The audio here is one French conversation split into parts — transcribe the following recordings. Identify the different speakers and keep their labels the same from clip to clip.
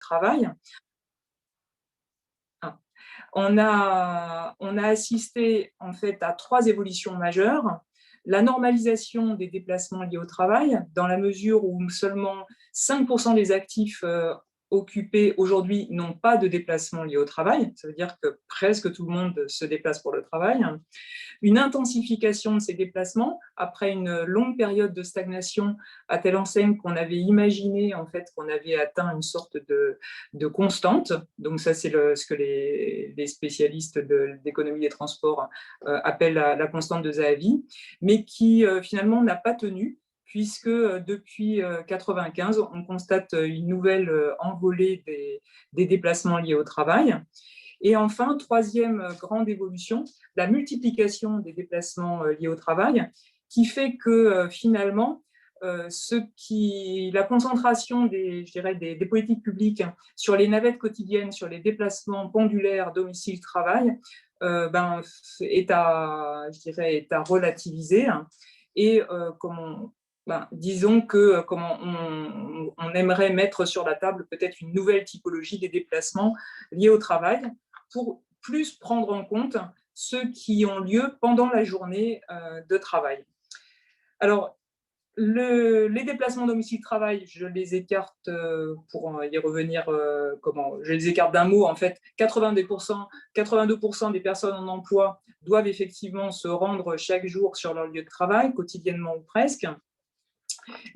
Speaker 1: travail. Ah. On a assisté en fait à 3 évolutions majeures. La normalisation des déplacements liés au travail, dans la mesure où seulement 5 des actifs occupés aujourd'hui n'ont pas de déplacement lié au travail. Ça veut dire que presque tout le monde se déplace pour le travail. Une intensification de ces déplacements après une longue période de stagnation, à telle enseigne qu'on avait imaginé en fait qu'on avait atteint une sorte de constante. Donc ça, c'est ce que les spécialistes d'économie des transports appellent la constante de Zahavi, mais qui finalement n'a pas tenu, puisque depuis 1995, on constate une nouvelle envolée des déplacements liés au travail. Et enfin, troisième grande évolution, la multiplication des déplacements liés au travail, qui fait que finalement, la concentration je dirais, des politiques publiques sur les navettes quotidiennes, sur les déplacements pendulaires domicile-travail, est à relativiser. Et disons que on aimerait mettre sur la table peut-être une nouvelle typologie des déplacements liés au travail, pour plus prendre en compte ceux qui ont lieu pendant la journée de travail. Alors, les déplacements domicile-travail, je les écarte pour y revenir, je les écarte d'un mot. En fait, 82% des personnes en emploi doivent effectivement se rendre chaque jour sur leur lieu de travail, quotidiennement ou presque.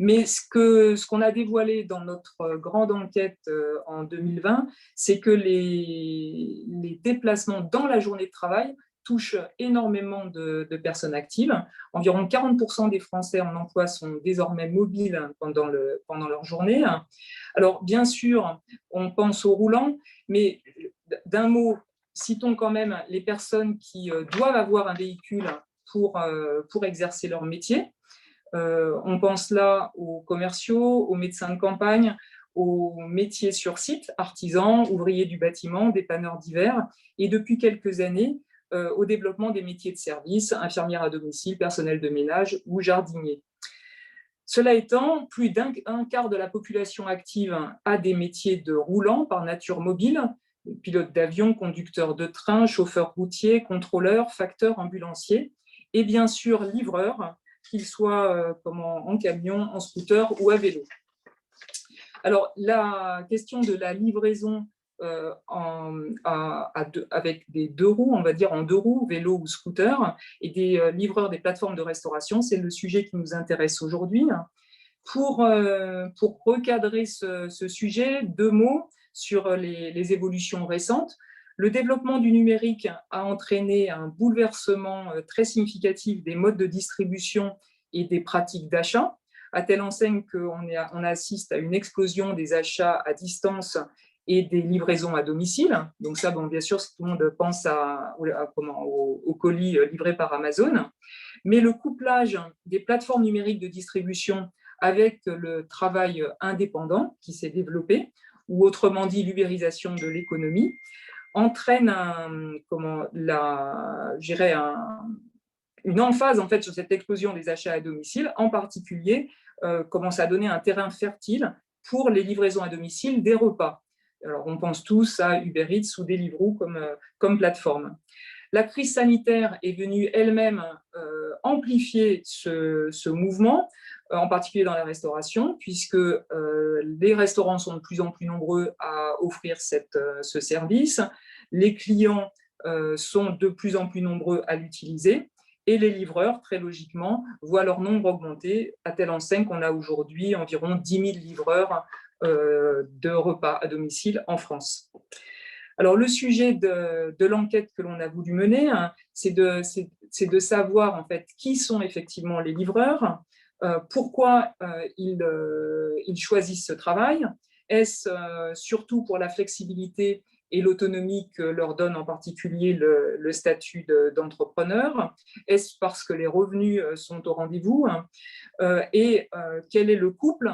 Speaker 1: Mais ce qu'on a dévoilé dans notre grande enquête en 2020, c'est que les déplacements dans la journée de travail touchent énormément de personnes actives. Environ 40% des Français en emploi sont désormais mobiles pendant leur journée. Alors, bien sûr, on pense aux roulants, mais d'un mot, citons quand même les personnes qui doivent avoir un véhicule pour exercer leur métier. On pense là aux commerciaux, aux médecins de campagne, aux métiers sur site, artisans, ouvriers du bâtiment, dépanneurs divers, et depuis quelques années, au développement des métiers de service, infirmières à domicile, personnel de ménage ou jardinier. Cela étant, plus d'un quart de la population active a des métiers de roulant par nature mobile, pilote d'avion, conducteur de train, chauffeur routier, contrôleur, facteur, ambulancier, et bien sûr livreur, qu'il soit en camion, en scooter ou à vélo. Alors, la question de la livraison avec des 2 roues, on va dire en 2 roues, vélo ou scooter, et des livreurs des plateformes de restauration, c'est le sujet qui nous intéresse aujourd'hui. Pour recadrer ce sujet, 2 mots sur les évolutions récentes. Le développement du numérique a entraîné un bouleversement très significatif des modes de distribution et des pratiques d'achat, à telle enseigne qu'on assiste à une explosion des achats à distance et des livraisons à domicile. Donc ça, bien sûr, tout le monde pense aux colis livrés par Amazon. Mais le couplage des plateformes numériques de distribution avec le travail indépendant qui s'est développé, ou autrement dit l'ubérisation de l'économie, entraîne une emphase en fait sur cette explosion des achats à domicile, en particulier commence à donner un terrain fertile pour les livraisons à domicile des repas. Alors on pense tous à Uber Eats ou Deliveroo comme plateforme. La crise sanitaire est venue elle-même amplifier ce mouvement, en particulier dans la restauration, puisque les restaurants sont de plus en plus nombreux à offrir ce service, les clients sont de plus en plus nombreux à l'utiliser, et les livreurs, très logiquement, voient leur nombre augmenter, à telle enseigne qu'on a aujourd'hui environ 10 000 livreurs de repas à domicile en France. Alors, le sujet de l'enquête que l'on a voulu mener, c'est de savoir en fait qui sont effectivement les livreurs, pourquoi ils choisissent ce travail. Est-ce surtout pour la flexibilité et l'autonomie que leur donne en particulier le statut d'entrepreneur? Est-ce parce que les revenus sont au rendez-vous? Et quel est le couple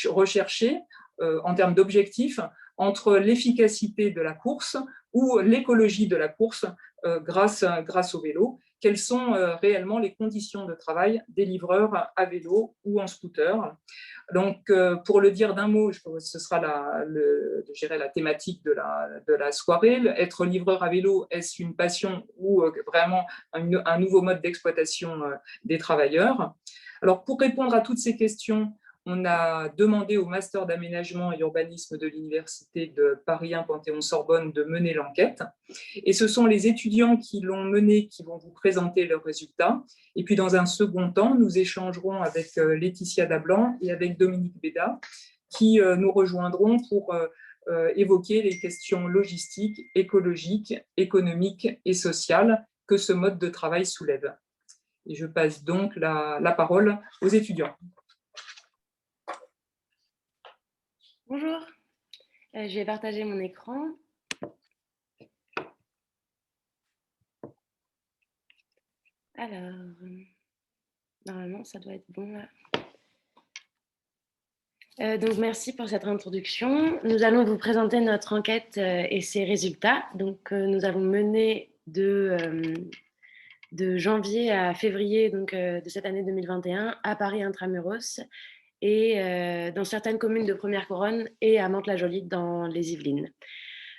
Speaker 1: recherché en termes d'objectifs entre l'efficacité de la course ou l'écologie de la course grâce au vélo? quelles sont réellement les conditions de travail des livreurs à vélo ou en scooter. Donc, pour le dire d'un mot, ce sera la thématique de la soirée. Être livreur à vélo, est-ce une passion ou vraiment un nouveau mode d'exploitation des travailleurs? Alors, pour répondre à toutes ces questions, on a demandé au Master d'aménagement et urbanisme de l'Université de Paris 1 Panthéon-Sorbonne de mener l'enquête. Et ce sont les étudiants qui l'ont menée qui vont vous présenter leurs résultats. Et puis, dans un second temps, nous échangerons avec Laetitia Dablanc et avec Dominique Béda, qui nous rejoindront pour évoquer les questions logistiques, écologiques, économiques et sociales que ce mode de travail soulève. Et je passe donc la parole aux étudiants.
Speaker 2: Bonjour, je vais partager mon écran. Alors, normalement, ça doit être bon là. Donc, merci pour cette introduction. Nous allons vous présenter notre enquête et ses résultats. Donc, nous avons mené de janvier à février de cette année 2021 à Paris Intramuros et dans certaines communes de Première Couronne et à Mantes-la-Jolie dans les Yvelines.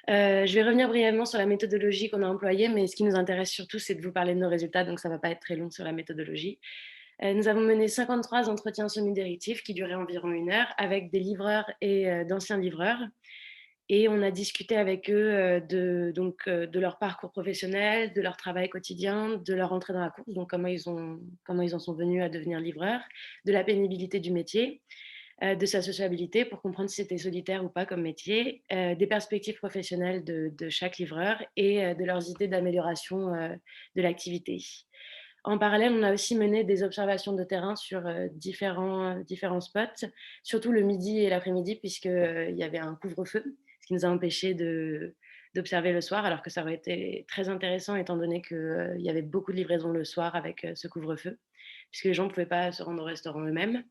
Speaker 2: Je vais revenir brièvement sur la méthodologie qu'on a employée, mais ce qui nous intéresse surtout, c'est de vous parler de nos résultats, donc ça ne va pas être très long sur la méthodologie. Nous avons mené 53 entretiens semi-directifs qui duraient environ 1 heure avec des livreurs et d'anciens livreurs. Et on a discuté avec eux de leur parcours professionnel, de leur travail quotidien, de leur entrée dans la course, donc comment ils en sont venus à devenir livreurs, de la pénibilité du métier, de sa sociabilité pour comprendre si c'était solitaire ou pas comme métier, des perspectives professionnelles de chaque livreur et de leurs idées d'amélioration de l'activité. En parallèle, on a aussi mené des observations de terrain sur différents spots, surtout le midi et l'après-midi, puisqu'il y avait un couvre-feu, ce qui nous a empêchés d'observer le soir, alors que ça aurait été très intéressant étant donné qu'il y avait beaucoup de livraisons le soir avec ce couvre-feu, puisque les gens ne pouvaient pas se rendre au restaurant eux-mêmes.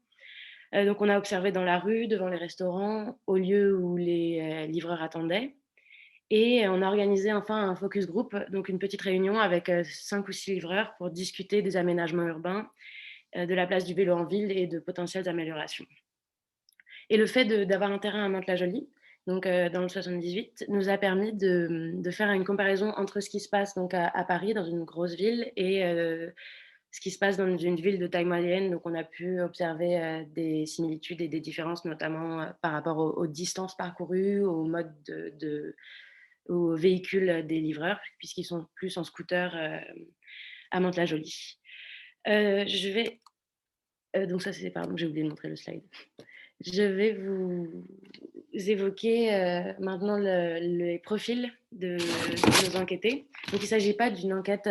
Speaker 2: Donc, on a observé dans la rue, devant les restaurants, au lieu où les livreurs attendaient. Et on a organisé enfin un focus group, donc une petite réunion avec 5 ou 6 livreurs pour discuter des aménagements urbains, de la place du vélo en ville et de potentielles améliorations. Et le fait d'avoir un terrain à Mantes-la-Jolie, donc dans le 78, nous a permis de faire une comparaison entre ce qui se passe donc à Paris, dans une grosse ville, et ce qui se passe dans une ville de taille moyenne. Donc, on a pu observer des similitudes et des différences, notamment par rapport aux distances parcourues, au mode aux véhicules des livreurs, puisqu'ils sont plus en scooter à Mantes-la-Jolie. Je vais... donc ça, c'est... Pardon, j'ai oublié de montrer le slide. Je vais vous évoquer maintenant les profils de nos enquêtés. Donc, il ne s'agit pas d'une enquête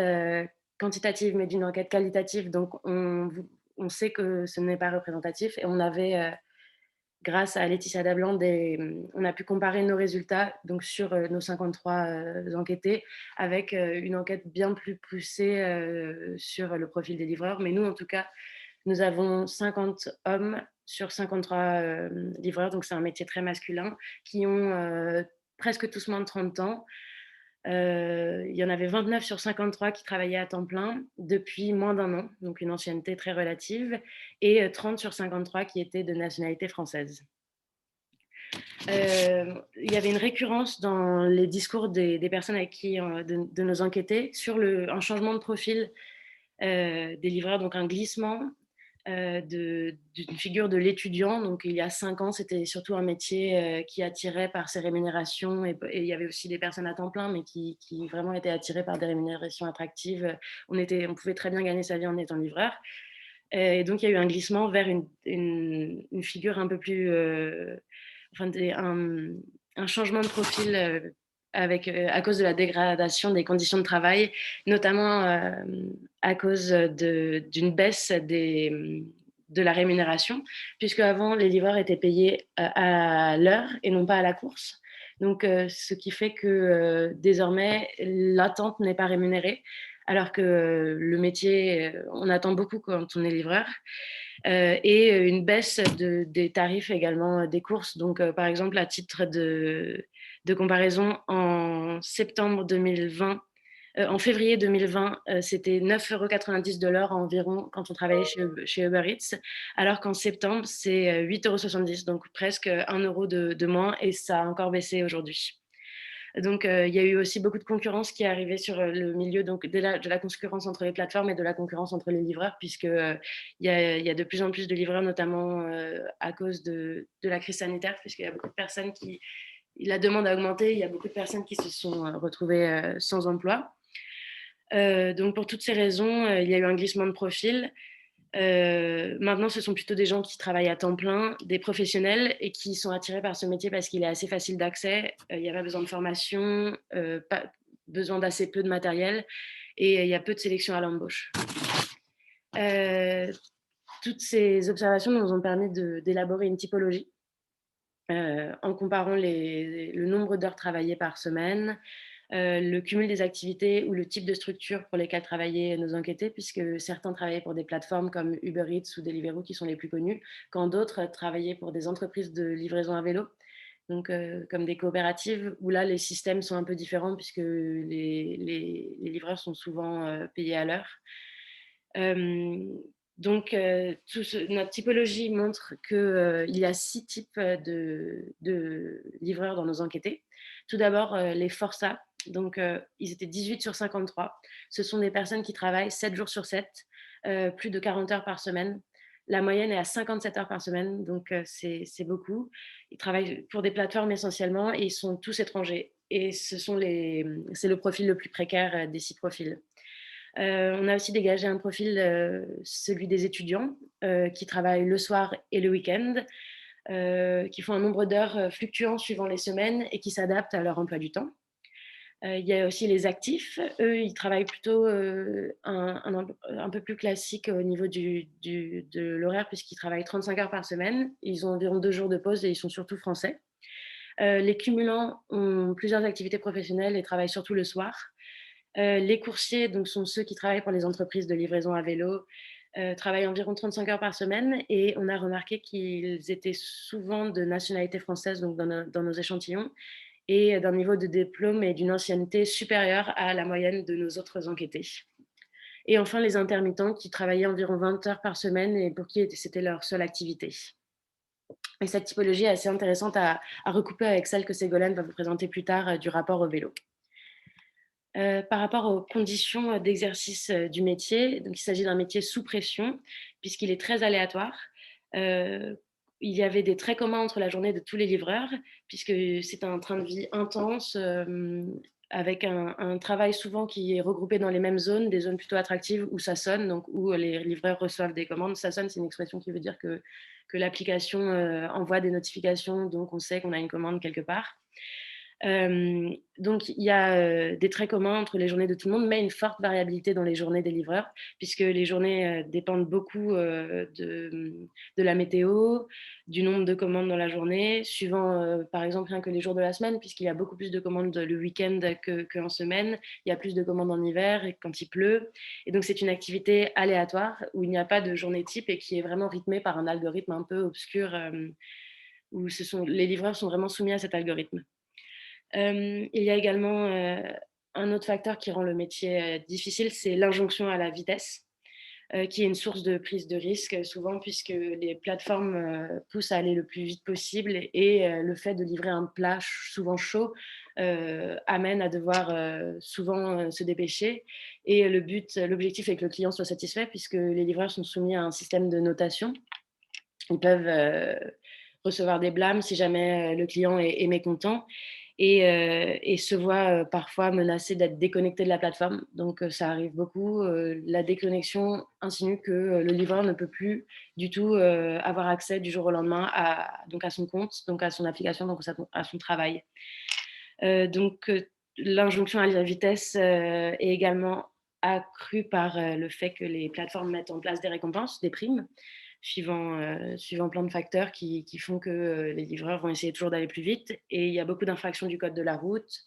Speaker 2: quantitative, mais d'une enquête qualitative. Donc, on sait que ce n'est pas représentatif et on avait... grâce à Laetitia Dablanc, on a pu comparer nos résultats donc sur nos 53 enquêtés avec une enquête bien plus poussée sur le profil des livreurs. Mais nous, en tout cas, nous avons 50 hommes sur 53 livreurs, donc c'est un métier très masculin, qui ont presque tous moins de 30 ans. Il y en avait 29 sur 53 qui travaillaient à temps plein depuis moins d'1 an, donc une ancienneté très relative, et 30 sur 53 qui étaient de nationalité française. Il y avait une récurrence dans les discours des personnes avec qui, de nos enquêtés sur un changement de profil des livreurs, donc un glissement d'une figure de l'étudiant. Donc, il y a 5 ans, c'était surtout un métier qui attirait par ses rémunérations et il y avait aussi des personnes à temps plein, mais qui vraiment étaient attirées par des rémunérations attractives. On pouvait très bien gagner sa vie en étant livreur. Et donc, il y a eu un glissement vers une figure un peu plus... un changement de profil à cause de la dégradation des conditions de travail, notamment à cause d'une baisse de la rémunération, puisque avant les livreurs étaient payés à l'heure et non pas à la course. Donc, ce qui fait que désormais, l'attente n'est pas rémunérée, alors que le métier, on attend beaucoup quand on est livreur. Et une baisse des tarifs également des courses. Donc, par exemple, à titre de comparaison, en septembre 2020, En février 2020, c'était 9,90 € de l'heure environ quand on travaillait chez Uber Eats, alors qu'en septembre, c'est 8,70 €, donc presque 1 € de moins, et ça a encore baissé aujourd'hui. Donc, il y a eu aussi beaucoup de concurrence qui est arrivée sur le milieu, donc de la concurrence entre les plateformes et de la concurrence entre les livreurs, puisque il y a de plus en plus de livreurs, notamment à cause de la crise sanitaire, puisqu'il y a beaucoup de personnes qui, la demande a augmenté, il y a beaucoup de personnes qui se sont retrouvées sans emploi. Donc pour toutes ces raisons, il y a eu un glissement de profil. Maintenant, ce sont plutôt des gens qui travaillent à temps plein, des professionnels, et qui sont attirés par ce métier parce qu'il est assez facile d'accès. Il n'y a pas besoin de formation, pas besoin d'assez peu de matériel, et il y a peu de sélection à l'embauche. Toutes ces observations nous ont permis d'élaborer une typologie en comparant le nombre d'heures travaillées par semaine, le cumul des activités ou le type de structure pour lesquelles travaillaient nos enquêtés, puisque certains travaillaient pour des plateformes comme Uber Eats ou Deliveroo qui sont les plus connus, quand d'autres travaillaient pour des entreprises de livraison à vélo, donc comme des coopératives, où là les systèmes sont un peu différents puisque les livreurs sont souvent payés à l'heure. Donc, notre typologie montre qu'il y a 6 types de livreurs dans nos enquêtés. Tout d'abord, les forçats. Donc, ils étaient 18 sur 53. Ce sont des personnes qui travaillent 7 jours sur 7, plus de 40 heures par semaine. La moyenne est à 57 heures par semaine, donc c'est beaucoup. Ils travaillent pour des plateformes essentiellement et ils sont tous étrangers. Et c'est le profil le plus précaire des 6 profils. On a aussi dégagé un profil, celui des étudiants, qui travaillent le soir et le week-end, qui font un nombre d'heures fluctuant suivant les semaines et qui s'adaptent à leur emploi du temps. Il y a aussi les actifs. Eux, ils travaillent plutôt un peu plus classique au niveau de l'horaire, puisqu'ils travaillent 35 heures par semaine. Ils ont environ 2 jours de pause et ils sont surtout français. Les cumulants ont plusieurs activités professionnelles et travaillent surtout le soir. Les coursiers, donc, sont ceux qui travaillent pour les entreprises de livraison à vélo, travaillent environ 35 heures par semaine, et on a remarqué qu'ils étaient souvent de nationalité française, donc dans nos échantillons, et d'un niveau de diplôme et d'une ancienneté supérieure à la moyenne de nos autres enquêtés. Et enfin, les intermittents qui travaillaient environ 20 heures par semaine et pour qui c'était leur seule activité. Et cette typologie est assez intéressante à recouper avec celle que Ségolène va vous présenter plus tard du rapport au vélo. Par rapport aux conditions d'exercice du métier, donc il s'agit d'un métier sous pression puisqu'il est très aléatoire. Il y avait des traits communs entre la journée de tous les livreurs, puisque c'est un train de vie intense, avec un travail souvent qui est regroupé dans les mêmes zones, des zones plutôt attractives où ça sonne, donc où les livreurs reçoivent des commandes. Ça sonne, c'est une expression qui veut dire que l'application envoie des notifications, donc on sait qu'on a une commande quelque part. Donc, il y a des traits communs entre les journées de tout le monde, mais une forte variabilité dans les journées des livreurs, puisque les journées dépendent beaucoup de la météo, du nombre de commandes dans la journée, suivant par exemple rien que les jours de la semaine, puisqu'il y a beaucoup plus de commandes le week-end qu'en semaine. Il y a plus de commandes en hiver et quand il pleut. Et donc, c'est une activité aléatoire où il n'y a pas de journée type et qui est vraiment rythmée par un algorithme un peu obscur, où les livreurs sont vraiment soumis à cet algorithme. Il y a également un autre facteur qui rend le métier difficile, c'est l'injonction à la vitesse, qui est une source de prise de risque souvent, puisque les plateformes poussent à aller le plus vite possible, et le fait de livrer un plat souvent chaud amène à devoir souvent se dépêcher. Et l'objectif est que le client soit satisfait, puisque les livreurs sont soumis à un système de notation. Ils peuvent recevoir des blâmes si jamais le client est mécontent, et se voit parfois menacé d'être déconnecté de la plateforme. Donc, ça arrive beaucoup. La déconnexion insinue que le livreur ne peut plus du tout avoir accès du jour au lendemain donc à son compte, donc à son application, donc à son travail. Donc, l'injonction à la vitesse est également accrue par le fait que les plateformes mettent en place des récompenses, des primes, suivant plein de facteurs qui font que les livreurs vont essayer toujours d'aller plus vite. Et il y a beaucoup d'infractions du code de la route.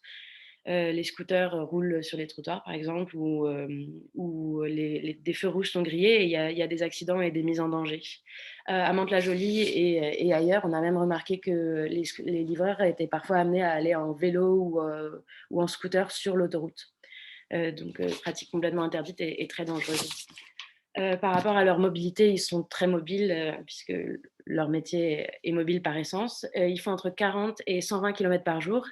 Speaker 2: Les scooters roulent sur les trottoirs, par exemple, ou des feux rouges sont grillés, et il y a des accidents et des mises en danger. À Mantes-la-Jolie et ailleurs, on a même remarqué que les livreurs étaient parfois amenés à aller en vélo ou en scooter sur l'autoroute. donc pratique complètement interdite et très dangereuse. Par rapport à leur mobilité, ils sont très mobiles puisque leur métier est mobile par essence. Ils font entre 40 et 120 km par jour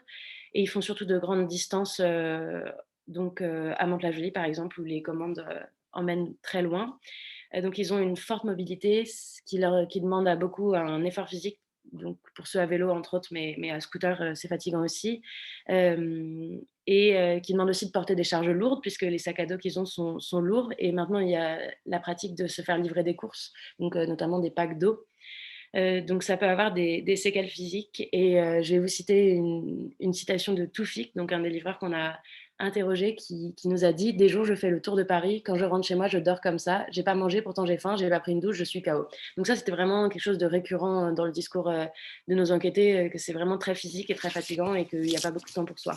Speaker 2: et ils font surtout de grandes distances, donc à Mantes-la-Jolie par exemple, où les commandes emmènent très loin. Donc ils ont une forte mobilité, ce qui demande à beaucoup un effort physique, donc pour ceux à vélo entre autres, mais à scooter c'est fatigant aussi. Et qui demande aussi de porter des charges lourdes puisque les sacs à dos qu'ils ont sont lourds. Et maintenant il y a la pratique de se faire livrer des courses, donc notamment des packs d'eau. Donc ça peut avoir des séquelles physiques. Et je vais vous citer une citation de Toufik, donc un des livreurs qu'on a interrogé, qui nous a dit: des jours je fais le tour de Paris, quand je rentre chez moi je dors comme ça, j'ai pas mangé pourtant j'ai faim, j'ai pas pris une douche, je suis KO. Donc ça c'était vraiment quelque chose de récurrent dans le discours de nos enquêtés, que c'est vraiment très physique et très fatigant et qu'il n'y a pas beaucoup de temps pour soi.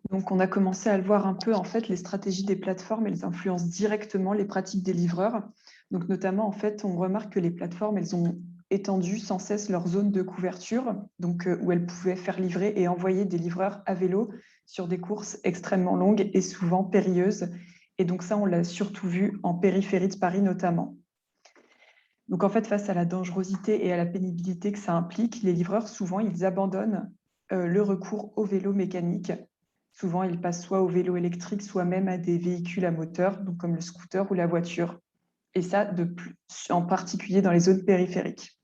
Speaker 3: Donc, on a commencé à le voir un peu, en fait, les stratégies des plateformes, elles influencent directement les pratiques des livreurs. Donc, notamment, en fait, on remarque que les plateformes, elles ont étendu sans cesse leur zone de couverture, donc où elles pouvaient faire livrer et envoyer des livreurs à vélo sur des courses extrêmement longues et souvent périlleuses. Et donc ça, on l'a surtout vu en périphérie de Paris notamment. Donc en fait, face à la dangerosité et à la pénibilité que ça implique, les livreurs, souvent, ils abandonnent le recours au vélo mécanique. Souvent, ils passent soit au vélo électrique, soit même à des véhicules à moteur, donc comme le scooter ou la voiture. Et ça, en particulier dans les zones périphériques.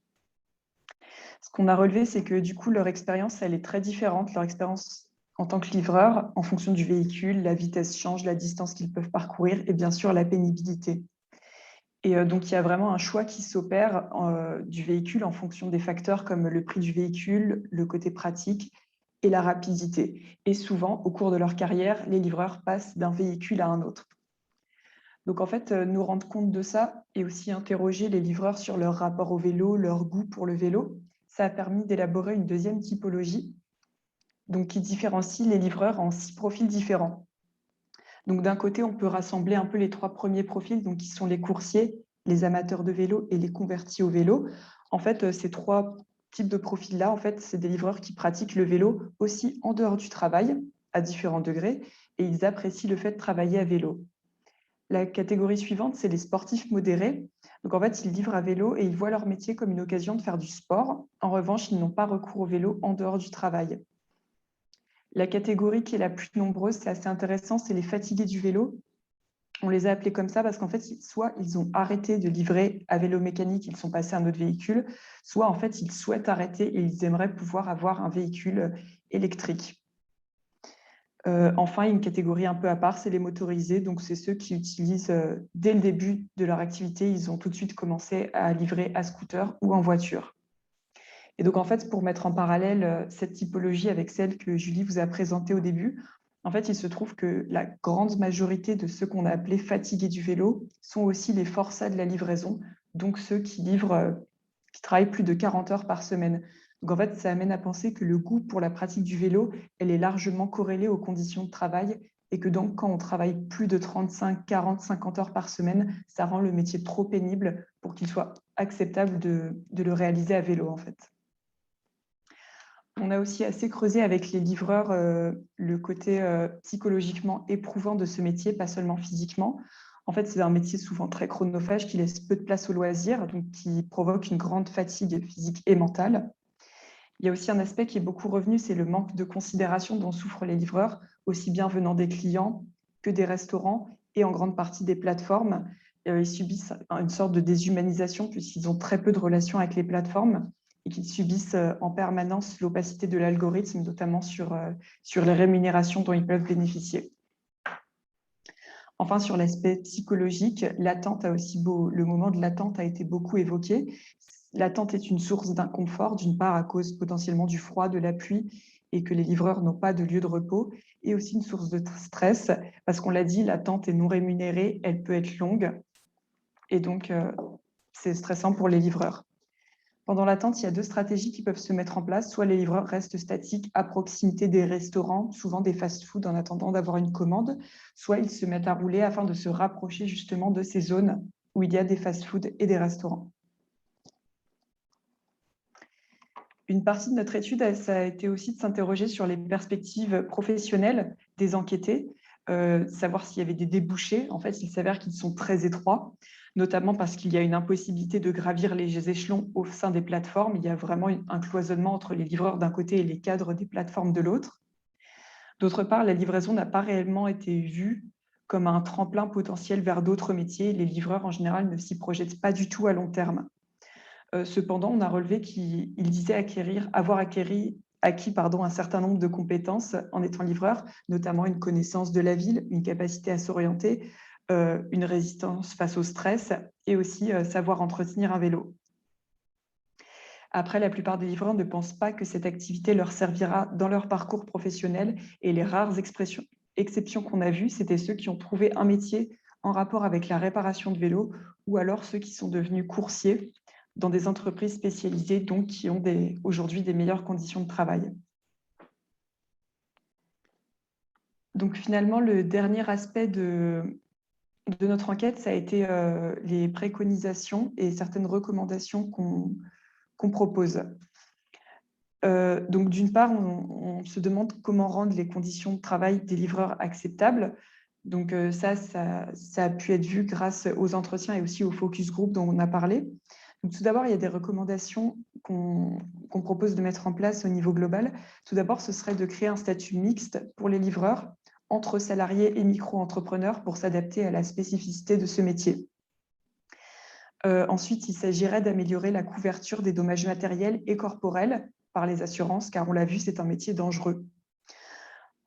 Speaker 3: Ce qu'on a relevé, c'est que du coup, leur expérience, elle est très différente. Leur expérience en tant que livreur, en fonction du véhicule, la vitesse change, la distance qu'ils peuvent parcourir et bien sûr la pénibilité. Et donc, il y a vraiment un choix qui s'opère du véhicule en fonction des facteurs comme le prix du véhicule, le côté pratique et la rapidité. Et souvent, au cours de leur carrière, les livreurs passent d'un véhicule à un autre. Donc, en fait, nous rendre compte de ça et aussi interroger les livreurs sur leur rapport au vélo, leur goût pour le vélo, ça a permis d'élaborer une deuxième typologie, donc qui différencie les livreurs en 6 profils différents. Donc, d'un côté, on peut rassembler un peu les 3 premiers profils, donc qui sont les coursiers, les amateurs de vélo et les convertis au vélo. En fait, ces 3 types de profils-là, en fait, c'est des livreurs qui pratiquent le vélo aussi en dehors du travail, à différents degrés, et ils apprécient le fait de travailler à vélo. La catégorie suivante, c'est les sportifs modérés. Donc, en fait, ils livrent à vélo et ils voient leur métier comme une occasion de faire du sport. En revanche, ils n'ont pas recours au vélo en dehors du travail. La catégorie qui est la plus nombreuse, c'est assez intéressant, c'est les fatigués du vélo. On les a appelés comme ça parce qu'en fait, soit ils ont arrêté de livrer à vélo mécanique, ils sont passés à un autre véhicule, soit en fait, ils souhaitent arrêter et ils aimeraient pouvoir avoir un véhicule électrique. Enfin, une catégorie un peu à part, c'est les motorisés. Donc, c'est ceux qui utilisent, dès le début de leur activité, ils ont tout de suite commencé à livrer à scooter ou en voiture. Et donc, en fait, pour mettre en parallèle cette typologie avec celle que Julie vous a présentée au début, en fait, il se trouve que la grande majorité de ceux qu'on a appelés fatigués du vélo sont aussi les forçats de la livraison, donc ceux qui livrent, qui travaillent plus de 40 heures par semaine. Donc, en fait, ça amène à penser que le goût pour la pratique du vélo, elle est largement corrélée aux conditions de travail et que donc, quand on travaille plus de 35, 40, 50 heures par semaine, ça rend le métier trop pénible pour qu'il soit acceptable de le réaliser à vélo, en fait. On a aussi assez creusé avec les livreurs le côté psychologiquement éprouvant de ce métier, pas seulement physiquement. En fait, c'est un métier souvent très chronophage qui laisse peu de place au loisir, donc qui provoque une grande fatigue physique et mentale. Il y a aussi un aspect qui est beaucoup revenu, c'est le manque de considération dont souffrent les livreurs, aussi bien venant des clients que des restaurants et en grande partie des plateformes. Ils subissent une sorte de déshumanisation puisqu'ils ont très peu de relations avec les plateformes et qu'ils subissent en permanence l'opacité de l'algorithme, notamment sur les rémunérations dont ils peuvent bénéficier. Enfin, sur l'aspect psychologique, le moment de l'attente a été beaucoup évoqué. L'attente est une source d'inconfort, d'une part à cause potentiellement du froid, de la pluie, et que les livreurs n'ont pas de lieu de repos, et aussi une source de stress, parce qu'on l'a dit, l'attente est non rémunérée, elle peut être longue, et donc c'est stressant pour les livreurs. Pendant l'attente, il y a 2 stratégies qui peuvent se mettre en place. Soit les livreurs restent statiques à proximité des restaurants, souvent des fast-food, en attendant d'avoir une commande, soit ils se mettent à rouler afin de se rapprocher justement de ces zones où il y a des fast-food et des restaurants. Une partie de notre étude, ça a été aussi de s'interroger sur les perspectives professionnelles des enquêtés, savoir s'il y avait des débouchés. En fait, il s'avère qu'ils sont très étroits, notamment parce qu'il y a une impossibilité de gravir les échelons au sein des plateformes. Il y a vraiment un cloisonnement entre les livreurs d'un côté et les cadres des plateformes de l'autre. D'autre part, la livraison n'a pas réellement été vue comme un tremplin potentiel vers d'autres métiers. Les livreurs, en général, ne s'y projettent pas du tout à long terme. Cependant, on a relevé qu'ils disaient avoir acquis un certain nombre de compétences en étant livreur, notamment une connaissance de la ville, une capacité à s'orienter, une résistance face au stress et aussi savoir entretenir un vélo. Après, la plupart des livreurs ne pensent pas que cette activité leur servira dans leur parcours professionnel et les rares exceptions qu'on a vues, c'était ceux qui ont trouvé un métier en rapport avec la réparation de vélos ou alors ceux qui sont devenus coursiers dans des entreprises spécialisées, donc qui ont aujourd'hui des meilleures conditions de travail. Donc finalement, le dernier aspect de notre enquête, ça a été les préconisations et certaines recommandations qu'on propose. Donc d'une part, on se demande comment rendre les conditions de travail des livreurs acceptables. Donc ça a pu être vu grâce aux entretiens et aussi au focus group dont on a parlé. Donc, tout d'abord, il y a des recommandations qu'on propose de mettre en place au niveau global. Tout d'abord, ce serait de créer un statut mixte pour les livreurs entre salariés et micro-entrepreneurs pour s'adapter à la spécificité de ce métier. Ensuite, il s'agirait d'améliorer la couverture des dommages matériels et corporels par les assurances, car on l'a vu, c'est un métier dangereux.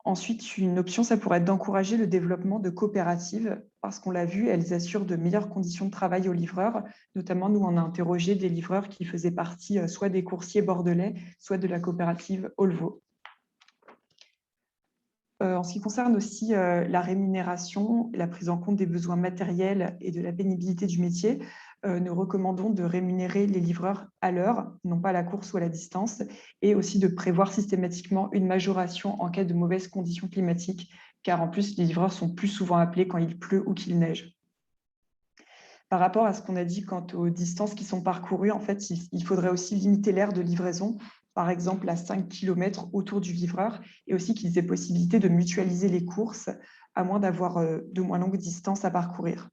Speaker 3: Ensuite, une option, ça pourrait être d'encourager le développement de coopératives, parce qu'on l'a vu, elles assurent de meilleures conditions de travail aux livreurs. Notamment, nous, on a interrogé des livreurs qui faisaient partie soit des coursiers bordelais, soit de la coopérative Olvo. En ce qui concerne aussi la rémunération, la prise en compte des besoins matériels et de la pénibilité du métier, nous recommandons de rémunérer les livreurs à l'heure, non pas à la course ou à la distance, et aussi de prévoir systématiquement une majoration en cas de mauvaises conditions climatiques, car en plus, les livreurs sont plus souvent appelés quand il pleut ou qu'il neige. Par rapport à ce qu'on a dit quant aux distances qui sont parcourues, en fait, il faudrait aussi limiter l'aire de livraison, par exemple à 5 km autour du livreur, et aussi qu'ils aient possibilité de mutualiser les courses, à moins d'avoir de moins longues distances à parcourir.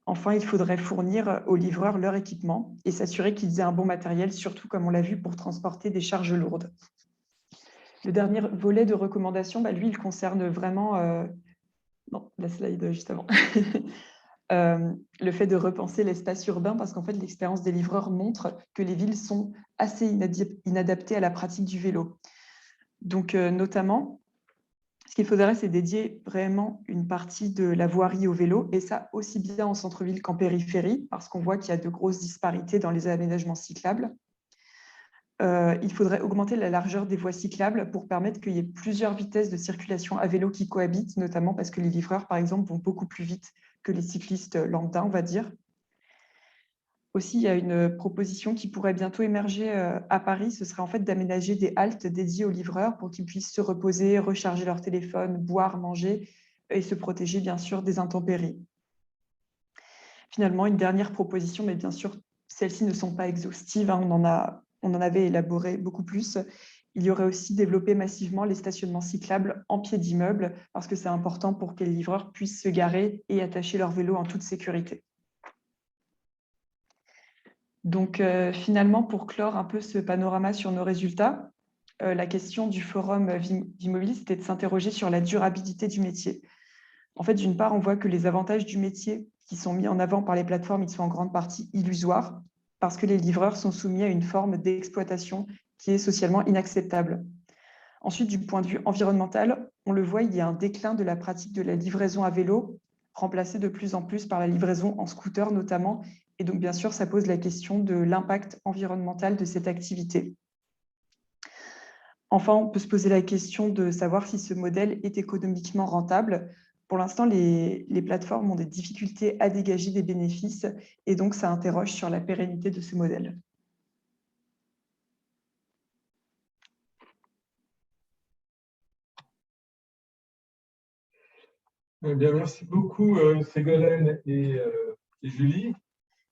Speaker 3: Enfin, il faudrait fournir aux livreurs leur équipement et s'assurer qu'ils aient un bon matériel, surtout comme on l'a vu pour transporter des charges lourdes. Le dernier volet de recommandation, lui, il concerne vraiment... Non, la slide juste avant. Le fait de repenser l'espace urbain, parce qu'en fait, l'expérience des livreurs montre que les villes sont assez inadaptées à la pratique du vélo. Donc, notamment, ce qu'il faudrait, c'est dédier vraiment une partie de la voirie au vélo, et ça aussi bien en centre-ville qu'en périphérie, parce qu'on voit qu'il y a de grosses disparités dans les aménagements cyclables. Il faudrait augmenter la largeur des voies cyclables pour permettre qu'il y ait plusieurs vitesses de circulation à vélo qui cohabitent, notamment parce que les livreurs, par exemple, vont beaucoup plus vite que les cyclistes lambda, on va dire. Aussi, il y a une proposition qui pourrait bientôt émerger à Paris, ce serait en fait d'aménager des haltes dédiées aux livreurs pour qu'ils puissent se reposer, recharger leur téléphone, boire, manger et se protéger bien sûr des intempéries. Finalement, une dernière proposition, mais bien sûr, celles-ci ne sont pas exhaustives, hein, on en avait élaboré beaucoup plus. Il y aurait aussi développé massivement les stationnements cyclables en pied d'immeuble parce que c'est important pour que les livreurs puissent se garer et attacher leur vélo en toute sécurité. Donc finalement, pour clore un peu ce panorama sur nos résultats, la question du forum Vimobile, c'était de s'interroger sur la durabilité du métier. En fait, d'une part, on voit que les avantages du métier qui sont mis en avant par les plateformes, ils sont en grande partie illusoires parce que les livreurs sont soumis à une forme d'exploitation qui est socialement inacceptable. Ensuite, du point de vue environnemental, on le voit, il y a un déclin de la pratique de la livraison à vélo, remplacée de plus en plus par la livraison en scooter notamment. Et donc, bien sûr, ça pose la question de l'impact environnemental de cette activité. Enfin, on peut se poser la question de savoir si ce modèle est économiquement rentable. Pour l'instant, les plateformes ont des difficultés à dégager des bénéfices et donc ça interroge sur la pérennité de ce modèle.
Speaker 4: Eh bien, merci beaucoup Ségolène et Julie.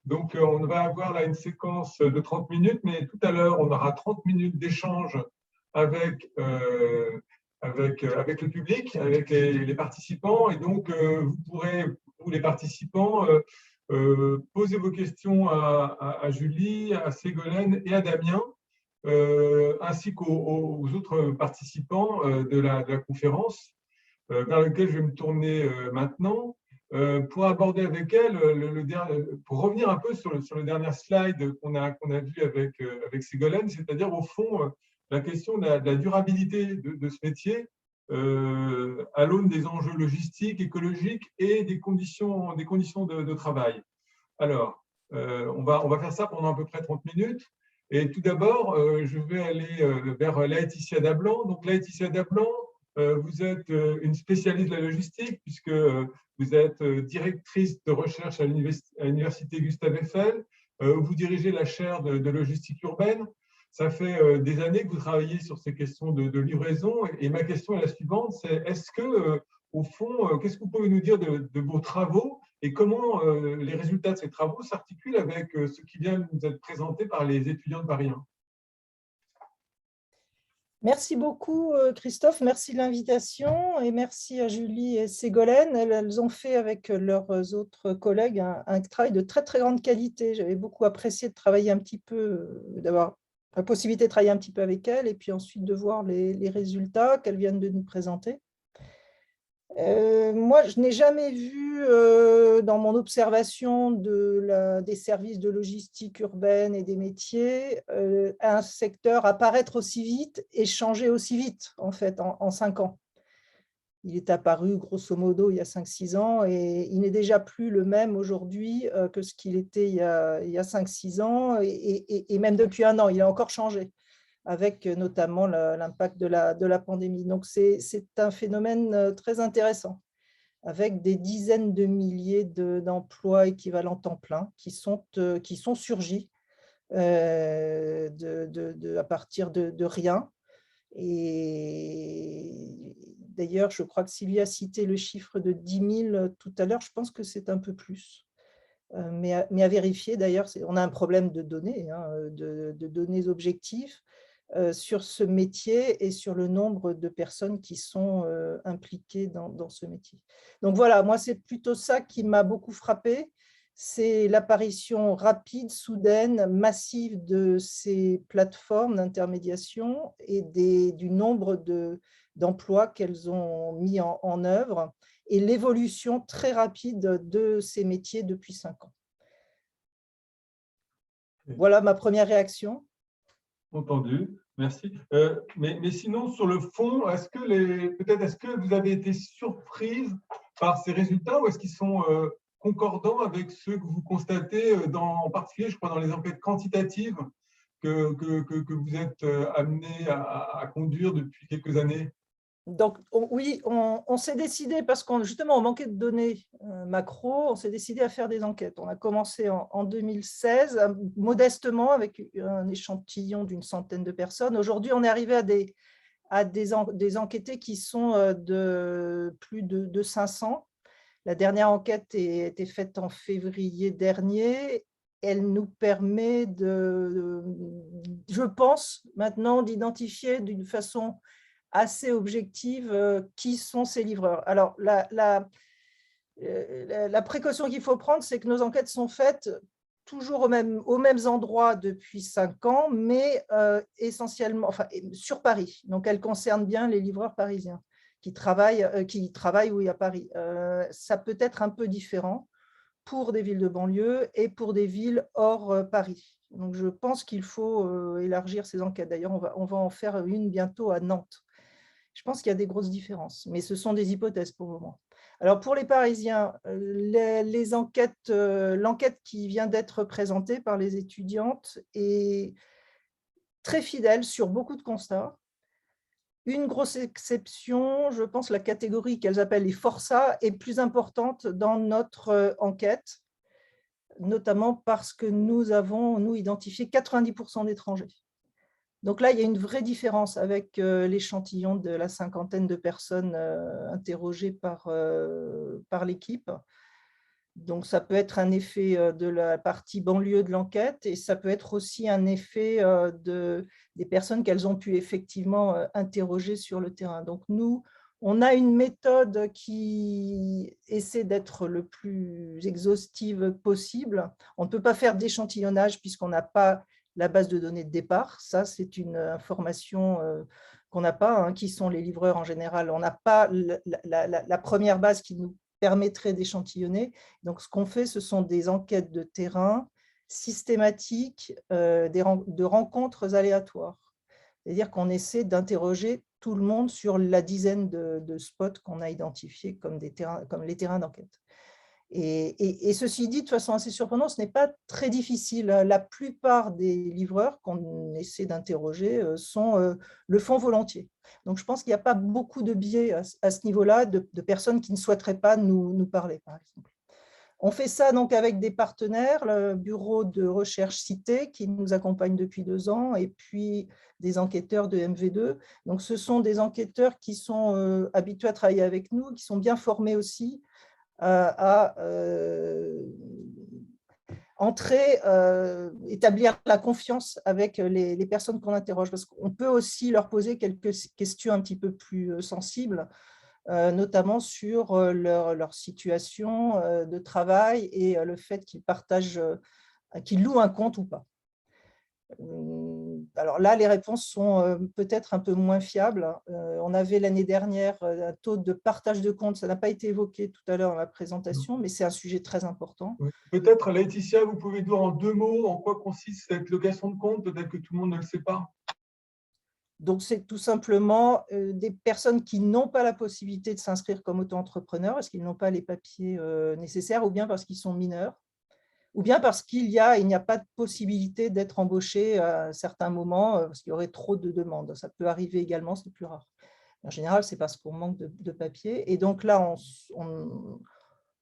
Speaker 4: Donc, on va avoir là une séquence de 30 minutes, mais tout à l'heure, on aura 30 minutes d'échange avec, avec le public, avec les participants. Et donc, vous pourrez, vous les participants, poser vos questions à Julie, à Ségolène et à Damien, ainsi qu'aux autres participants de la conférence, vers lequel je vais me tourner maintenant, pour aborder avec elle, pour revenir un peu sur le dernier slide qu'on a vu avec Ségolène, c'est-à-dire au fond la question de la durabilité de ce métier à l'aune des enjeux logistiques, écologiques et des conditions de travail. Alors, on va faire ça pendant à peu près 30 minutes. Et tout d'abord, je vais aller vers Laetitia Dablan. Donc, Laetitia Dablan, vous êtes une spécialiste de la logistique puisque vous êtes directrice de recherche à l'Université Gustave Eiffel. Vous dirigez la chaire de logistique urbaine. Ça fait des années que vous travaillez sur ces questions de livraison. Et ma question est la suivante, c'est est-ce que, au fond, qu'est-ce que vous pouvez nous dire de vos travaux et comment les résultats de ces travaux s'articulent avec ce qui vient de nous être présenté par les étudiants de Paris 1?
Speaker 5: Merci beaucoup, Christophe. Merci de l'invitation et merci à Julie et Ségolène. Elles ont fait avec leurs autres collègues un travail de très, très grande qualité. J'avais beaucoup apprécié de travailler un petit peu, d'avoir la possibilité de travailler un petit peu avec elles et puis ensuite de voir les résultats qu'elles viennent de nous présenter. Moi, je n'ai jamais vu dans mon observation des services de logistique urbaine et des métiers un secteur apparaître aussi vite et changer aussi vite, en fait, en 5 ans. Il est apparu grosso modo il y a 5-6 ans et il n'est déjà plus le même aujourd'hui que ce qu'il était il y a 5-6 ans et même depuis 1 an, il a encore changé, avec notamment l'impact de la pandémie. Donc, c'est un phénomène très intéressant, avec des dizaines de milliers d'emplois équivalents temps plein qui sont surgis à partir de rien. Et d'ailleurs, je crois que Sylvie a cité le chiffre de 10 000 tout à l'heure, je pense que c'est un peu plus. Mais à vérifier, d'ailleurs, on a un problème de données, de données objectives sur ce métier et sur le nombre de personnes qui sont impliquées dans ce métier. Donc voilà, moi, c'est plutôt ça qui m'a beaucoup frappée, c'est l'apparition rapide, soudaine, massive de ces plateformes d'intermédiation et du nombre d'emplois qu'elles ont mis en œuvre et l'évolution très rapide de ces métiers depuis 5 ans. Voilà ma première réaction.
Speaker 4: Entendu, merci. Mais sinon, sur le fond, peut-être est-ce que vous avez été surprise par ces résultats ou est-ce qu'ils sont concordants avec ceux que vous constatez, en particulier, je crois, dans les enquêtes quantitatives que vous êtes amené à conduire depuis quelques années?
Speaker 5: Donc, oui, on s'est décidé, parce qu'on justement on manquait de données macro, on s'est décidé à faire des enquêtes. On a commencé en 2016, modestement, avec un échantillon d'une centaine de personnes. Aujourd'hui, on est arrivé à des enquêtés qui sont de plus de 500. La dernière enquête a été faite en février dernier. Elle nous permet je pense, maintenant d'identifier d'une façon assez objective qui sont ces livreurs. Alors, la précaution qu'il faut prendre, c'est que nos enquêtes sont faites toujours aux mêmes endroits depuis 5 ans, mais essentiellement, enfin, sur Paris. Donc, elles concernent bien les livreurs parisiens qui travaillent oui, à Paris. Ça peut être un peu différent pour des villes de banlieue et pour des villes hors Paris. Donc, je pense qu'il faut élargir ces enquêtes. D'ailleurs, on va en faire une bientôt à Nantes. Je pense qu'il y a des grosses différences, mais ce sont des hypothèses pour le moment. Alors, pour les Parisiens, l'enquête qui vient d'être présentée par les étudiantes est très fidèle sur beaucoup de constats. Une grosse exception, je pense, la catégorie qu'elles appellent les forçats est plus importante dans notre enquête, notamment parce que nous avons identifié 90% d'étrangers. Donc là, il y a une vraie différence avec l'échantillon de la 50aine de personnes interrogées par l'équipe. Donc, ça peut être un effet de la partie banlieue de l'enquête et ça peut être aussi un effet des personnes qu'elles ont pu effectivement interroger sur le terrain. Donc, nous, on a une méthode qui essaie d'être le plus exhaustive possible. On ne peut pas faire d'échantillonnage puisqu'on n'a pas la base de données de départ. Ça, c'est une information qu'on n'a pas, hein, qui sont les livreurs en général. On n'a pas la première base qui nous permettrait d'échantillonner. Donc, ce qu'on fait, ce sont des enquêtes de terrain systématiques, de rencontres aléatoires. C'est-à-dire qu'on essaie d'interroger tout le monde sur la dizaine de spots qu'on a identifiés comme les terrains d'enquête. Et ceci dit, de façon assez surprenante, ce n'est pas très difficile. La plupart des livreurs qu'on essaie d'interroger le font volontiers. Donc, je pense qu'il n'y a pas beaucoup de biais à ce niveau-là de personnes qui ne souhaiteraient pas nous parler, par exemple. On fait ça donc avec des partenaires, le bureau de recherche Cité qui nous accompagne depuis 2 ans et puis des enquêteurs de MV2. Donc, ce sont des enquêteurs qui sont habitués à travailler avec nous, qui sont bien formés aussi à entrer, établir la confiance avec les personnes qu'on interroge. Parce qu'on peut aussi leur poser quelques questions un petit peu plus sensibles, notamment sur leur situation de travail et le fait qu'ils partagent, qu'ils louent un compte ou pas. Alors là, les réponses sont peut-être un peu moins fiables. On avait l'année dernière un taux de partage de compte, ça n'a pas été évoqué tout à l'heure dans la présentation, mais c'est un sujet très important.
Speaker 4: Oui. Peut-être, Laetitia, vous pouvez dire en 2 mots en quoi consiste cette location de compte, peut-être que tout le monde ne le sait pas.
Speaker 5: Donc, c'est tout simplement des personnes qui n'ont pas la possibilité de s'inscrire comme auto-entrepreneurs parce qu'ils n'ont pas les papiers nécessaires ou bien parce qu'ils sont mineurs, ou bien parce qu'il n'y a pas de possibilité d'être embauché à certains moments parce qu'il y aurait trop de demandes. Ça peut arriver également, c'est plus rare. En général, c'est parce qu'on manque de papier. Et donc là,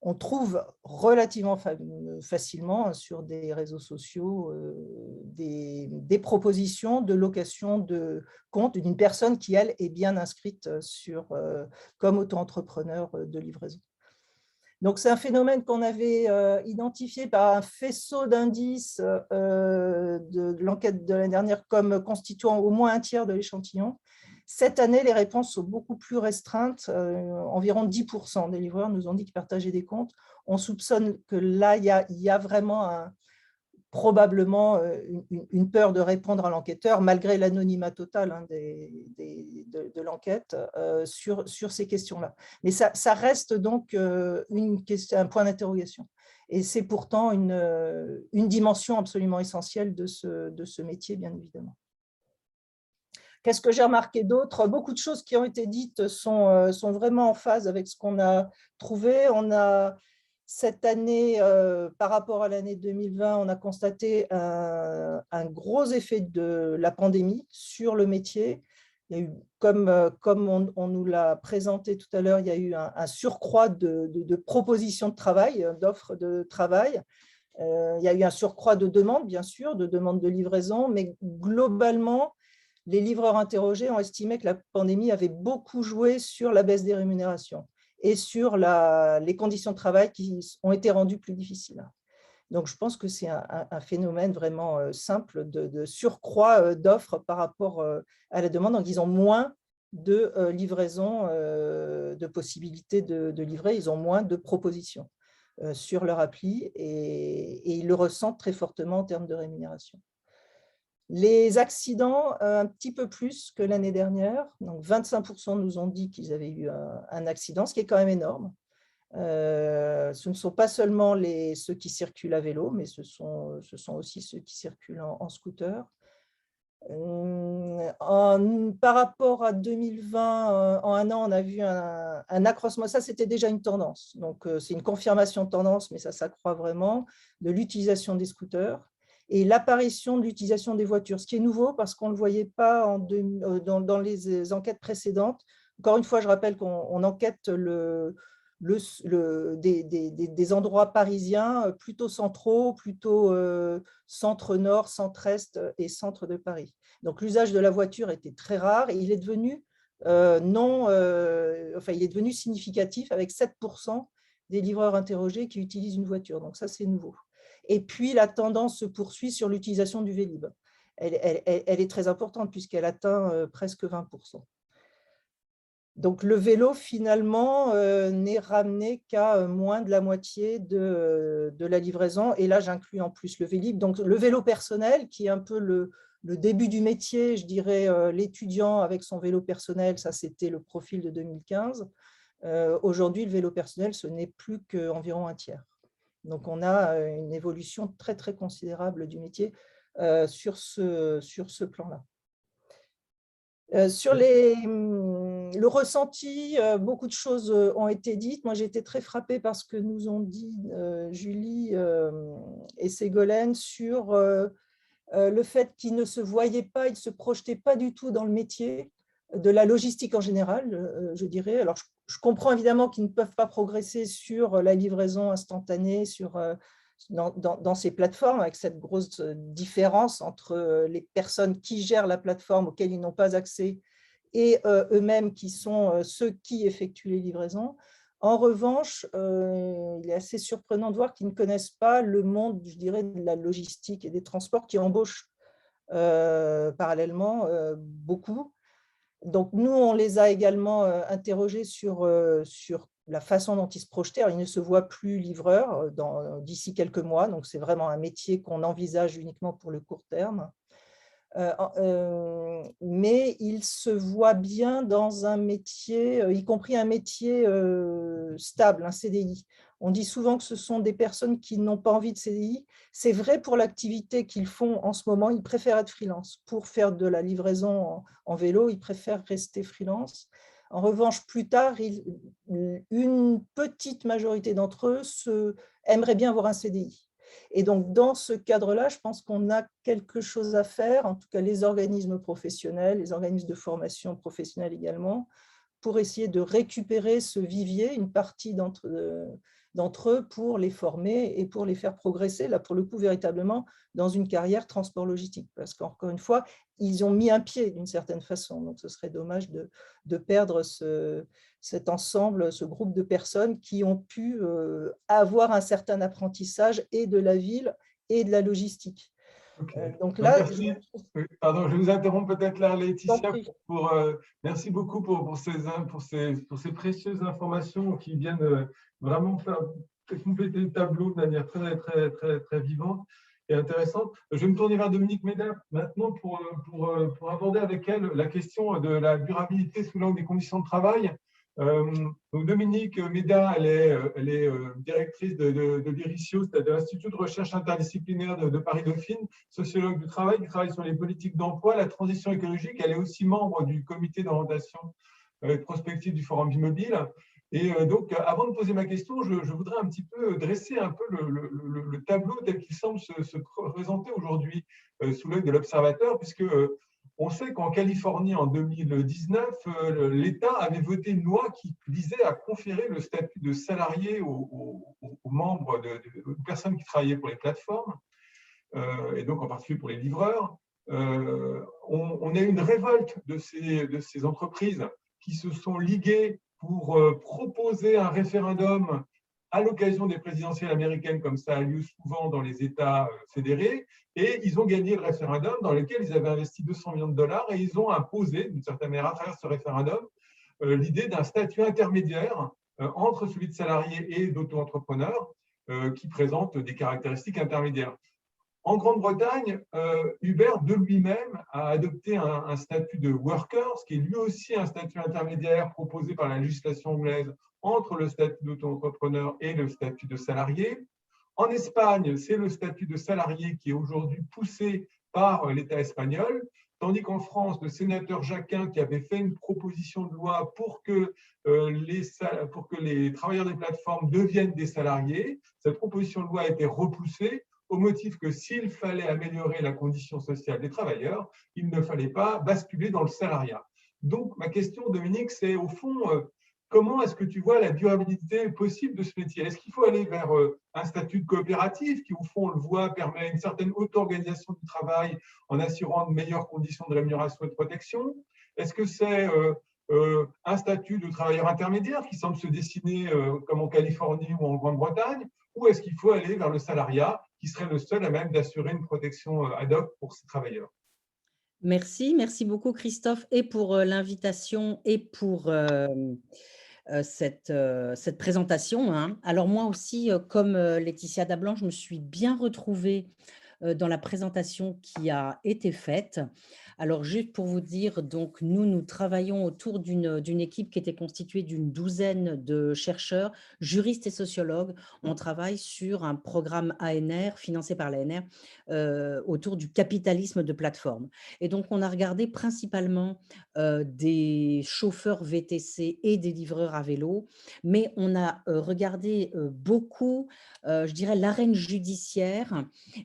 Speaker 5: on trouve relativement facilement sur des réseaux sociaux des propositions de location de compte d'une personne qui, elle, est bien inscrite comme auto-entrepreneur de livraison. Donc, c'est un phénomène qu'on avait identifié par un faisceau d'indices de l'enquête de l'année dernière comme constituant au moins un tiers de l'échantillon. Cette année, les réponses sont beaucoup plus restreintes. Environ 10% des livreurs nous ont dit qu'ils partageaient des comptes. On soupçonne que là, il y a vraiment probablement une peur de répondre à l'enquêteur, malgré l'anonymat total de l'enquête sur ces questions-là. Mais ça reste donc un point d'interrogation. Et c'est pourtant une dimension absolument essentielle de ce métier, bien évidemment. Qu'est-ce que j'ai remarqué d'autre? Beaucoup de choses qui ont été dites sont vraiment en phase avec ce qu'on a trouvé. On a cette année, par rapport à l'année 2020, on a constaté un gros effet de la pandémie sur le métier. Il y a eu, comme on nous l'a présenté tout à l'heure, il y a eu un surcroît de propositions de travail, d'offres de travail. Il y a eu un surcroît de demandes, bien sûr, de demandes de livraison, mais globalement, les livreurs interrogés ont estimé que la pandémie avait beaucoup joué sur la baisse des rémunérations et sur les conditions de travail qui ont été rendues plus difficiles. Donc, je pense que c'est un phénomène vraiment simple de surcroît d'offres par rapport à la demande. Donc, ils ont moins de livraison, de possibilités de livrer, ils ont moins de propositions sur leur appli et ils le ressentent très fortement en termes de rémunération. Les accidents, un petit peu plus que l'année dernière. Donc 25% nous ont dit qu'ils avaient eu un accident, ce qui est quand même énorme. Ce ne sont pas seulement ceux qui circulent à vélo, mais ce sont aussi ceux qui circulent en scooter. Par rapport à 2020, en un an, on a vu un accroissement. Ça, c'était déjà une tendance. Donc, c'est une confirmation de tendance, mais ça s'accroît vraiment, de l'utilisation des scooters et l'apparition de l'utilisation des voitures, ce qui est nouveau parce qu'on ne le voyait pas dans les enquêtes précédentes. Encore une fois, je rappelle qu'on enquête des endroits parisiens plutôt centraux, plutôt centre-nord, centre-est et centre de Paris. Donc, l'usage de la voiture était très rare et il est devenu, il est devenu significatif avec 7% des livreurs interrogés qui utilisent une voiture. Donc ça, c'est nouveau. Et puis, la tendance se poursuit sur l'utilisation du Vélib. Elle est très importante puisqu'elle atteint presque 20%. Donc, le vélo, finalement, n'est ramené qu'à moins de la moitié de la livraison. Et là, j'inclus en plus le Vélib. Donc, le vélo personnel, qui est un peu le début du métier, je dirais, l'étudiant avec son vélo personnel, ça, c'était le profil de 2015. Aujourd'hui, le vélo personnel, ce n'est plus qu'environ un tiers. Donc, on a une évolution très, très considérable du métier sur ce plan-là. Sur le ressenti, beaucoup de choses ont été dites. Moi, j'ai été très frappée par ce que nous ont dit Julie et Ségolène sur le fait qu'ils ne se voyaient pas, ils ne se projetaient pas du tout dans le métier de la logistique en général, je dirais. Alors, je comprends évidemment qu'ils ne peuvent pas progresser sur la livraison instantanée, dans ces plateformes, avec cette grosse différence entre les personnes qui gèrent la plateforme auxquelles ils n'ont pas accès et eux-mêmes qui sont ceux qui effectuent les livraisons. En revanche, il est assez surprenant de voir qu'ils ne connaissent pas le monde, je dirais, de la logistique et des transports qui embauchent parallèlement beaucoup. Donc, nous, on les a également interrogés sur la façon dont ils se projetaient. Alors, ils ne se voient plus livreurs d'ici quelques mois, donc c'est vraiment un métier qu'on envisage uniquement pour le court terme. Mais ils se voient bien dans un métier, y compris un métier stable, un CDI. On dit souvent que ce sont des personnes qui n'ont pas envie de CDI. C'est vrai pour l'activité qu'ils font en ce moment, ils préfèrent être freelance. Pour faire de la livraison en vélo, ils préfèrent rester freelance. En revanche, plus tard, une petite majorité d'entre eux aimeraient bien avoir un CDI. Et donc, dans ce cadre-là, je pense qu'on a quelque chose à faire, en tout cas les organismes professionnels, les organismes de formation professionnelle également, pour essayer de récupérer ce vivier, une partie d'entre eux, pour les former et pour les faire progresser, là pour le coup véritablement, dans une carrière transport logistique. Parce qu'encore une fois, ils ont mis un pied d'une certaine façon, donc ce serait dommage de perdre cet ensemble, ce groupe de personnes qui ont pu avoir un certain apprentissage et de la ville et de la logistique.
Speaker 4: Okay.
Speaker 5: Donc là,
Speaker 4: merci. Pardon, je vous interromps peut-être là, Laetitia. Merci beaucoup pour ces précieuses informations qui viennent vraiment compléter le tableau de manière très, très, très, très vivante et intéressante. Je vais me tourner vers Dominique Méda maintenant pour aborder avec elle la question de la durabilité sous l'angle des conditions de travail. Donc Dominique Méda, elle est directrice de l'IRISIO, c'est-à-dire l'Institut de recherche interdisciplinaire de Paris-Dauphine, sociologue du travail, qui travaille sur les politiques d'emploi, la transition écologique. Elle est aussi membre du comité d'orientation prospective du Forum Immobile. Et donc, avant de poser ma question, je voudrais un petit peu dresser un peu le tableau tel qu'il semble se présenter aujourd'hui sous l'œil de l'observateur, puisque on sait qu'en Californie, en 2019, l'État avait voté une loi qui visait à conférer le statut de salarié aux membres, aux personnes qui travaillaient pour les plateformes, et donc en particulier pour les livreurs. On a eu une révolte de ces entreprises qui se sont liguées pour proposer un référendum à l'occasion des présidentielles américaines, comme ça a lieu souvent dans les États fédérés, et ils ont gagné le référendum dans lequel ils avaient investi 200 millions de dollars et ils ont imposé, d'une certaine manière, à travers ce référendum, l'idée d'un statut intermédiaire entre celui de salarié et d'auto-entrepreneur qui présente des caractéristiques intermédiaires. En Grande-Bretagne, Uber de lui-même a adopté un statut de workers, qui est lui aussi un statut intermédiaire proposé par la législation anglaise entre le statut d'auto-entrepreneur et le statut de salarié. En Espagne, c'est le statut de salarié qui est aujourd'hui poussé par l'État espagnol, tandis qu'en France, le sénateur Jacquin, qui avait fait une proposition de loi pour que les travailleurs des plateformes deviennent des salariés, cette proposition de loi a été repoussée au motif que s'il fallait améliorer la condition sociale des travailleurs, il ne fallait pas basculer dans le salariat. Donc, ma question, Dominique, c'est au fond, comment est-ce que tu vois la durabilité possible de ce métier? Est-ce qu'il faut aller vers un statut de coopérative qui, au fond, on le voit, permet une certaine auto-organisation du travail en assurant de meilleures conditions de rémunération et de protection? Est-ce que c'est un statut de travailleur intermédiaire qui semble se dessiner comme en Californie ou en Grande-Bretagne, ou est-ce qu'il faut aller vers le salariat qui serait le seul à même d'assurer une protection ad hoc pour ces travailleurs?
Speaker 6: Merci beaucoup Christophe et pour l'invitation et pour cette présentation, hein. Alors moi aussi, comme Laetitia Dablanc, je me suis bien retrouvée dans la présentation qui a été faite. Alors juste pour vous dire, donc nous travaillons autour d'une équipe qui était constituée d'une douzaine de chercheurs, juristes et sociologues. On travaille sur un programme ANR, financé par l'ANR, autour du capitalisme de plateforme. Et donc on a regardé principalement des chauffeurs VTC et des livreurs à vélo, mais on a regardé beaucoup, je dirais, l'arène judiciaire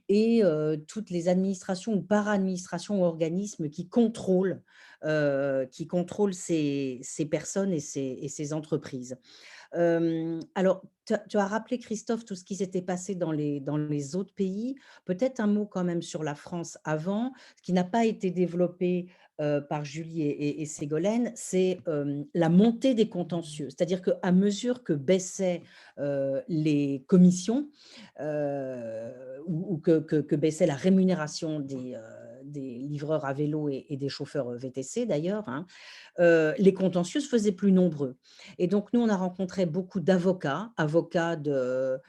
Speaker 6: et toutes les administrations ou para-administrations ou organismes qui contrôlent ces personnes et ces entreprises. Alors, tu as rappelé, Christophe, tout ce qui s'était passé dans les autres pays. Peut-être un mot quand même sur la France avant, ce qui n'a pas été développé par Julie et Ségolène, c'est la montée des contentieux. C'est-à-dire qu'à mesure que baissaient les commissions ou que baissait la rémunération des livreurs à vélo et des chauffeurs VTC d'ailleurs, hein, les contentieux se faisaient plus nombreux. Et donc, nous, on a rencontré beaucoup d'avocats, avocats de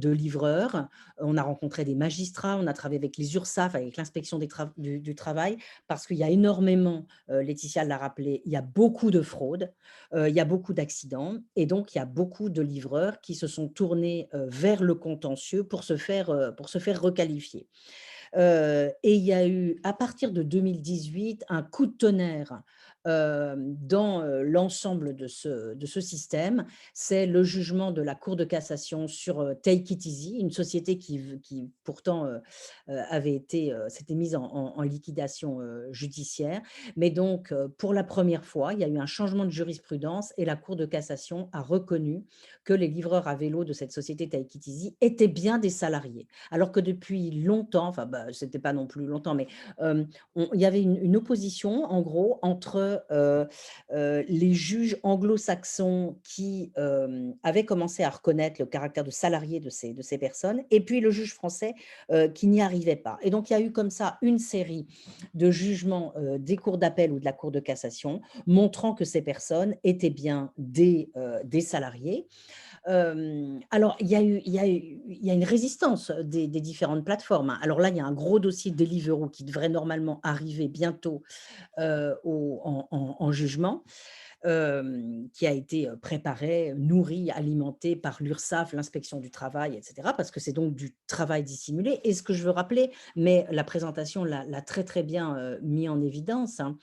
Speaker 6: livreurs. On a rencontré des magistrats, on a travaillé avec les URSSAF, avec l'inspection du travail, parce qu'il y a énormément, Laetitia l'a rappelé, il y a beaucoup de fraudes, il y a beaucoup d'accidents, et donc il y a beaucoup de livreurs qui se sont tournés vers le contentieux pour se faire requalifier. Et il y a eu, à partir de 2018, un coup de tonnerre dans l'ensemble de ce système. C'est le jugement de la Cour de cassation sur Take It Easy, une société qui pourtant s'était mise en liquidation judiciaire. Mais donc, pour la première fois, il y a eu un changement de jurisprudence et la Cour de cassation a reconnu que les livreurs à vélo de cette société Take It Easy étaient bien des salariés. Alors que depuis longtemps, enfin, c'était pas non plus longtemps, mais il y avait une opposition, en gros, entre les juges anglo-saxons qui avaient commencé à reconnaître le caractère de salarié de ces personnes, et puis le juge français qui n'y arrivait pas. Et donc, il y a eu comme ça une série de jugements des cours d'appel ou de la Cour de cassation montrant que ces personnes étaient bien des salariés. Alors, il y a une résistance des différentes plateformes, hein. Alors là, il y a un gros dossier Deliveroo qui devrait normalement arriver bientôt en jugement, qui a été préparé, nourri, alimenté par l'URSSAF, l'inspection du travail, etc., parce que c'est donc du travail dissimulé. Et ce que je veux rappeler, mais la présentation l'a très, très bien mis en évidence, hein,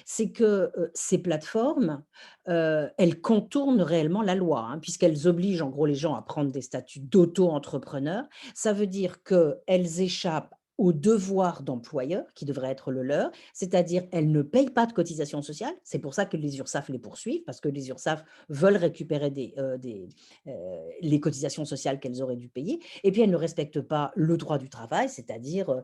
Speaker 6: c'est que ces plateformes, elles contournent réellement la loi, hein, puisqu'elles obligent en gros les gens à prendre des statuts d'auto-entrepreneur. Ça veut dire qu'elles échappent au devoir d'employeur qui devrait être le leur, c'est-à-dire elles ne payent pas de cotisations sociales. C'est pour ça que les URSSAF les poursuivent, parce que les URSSAF veulent récupérer les cotisations sociales qu'elles auraient dû payer. Et puis elles ne respectent pas le droit du travail, c'est-à-dire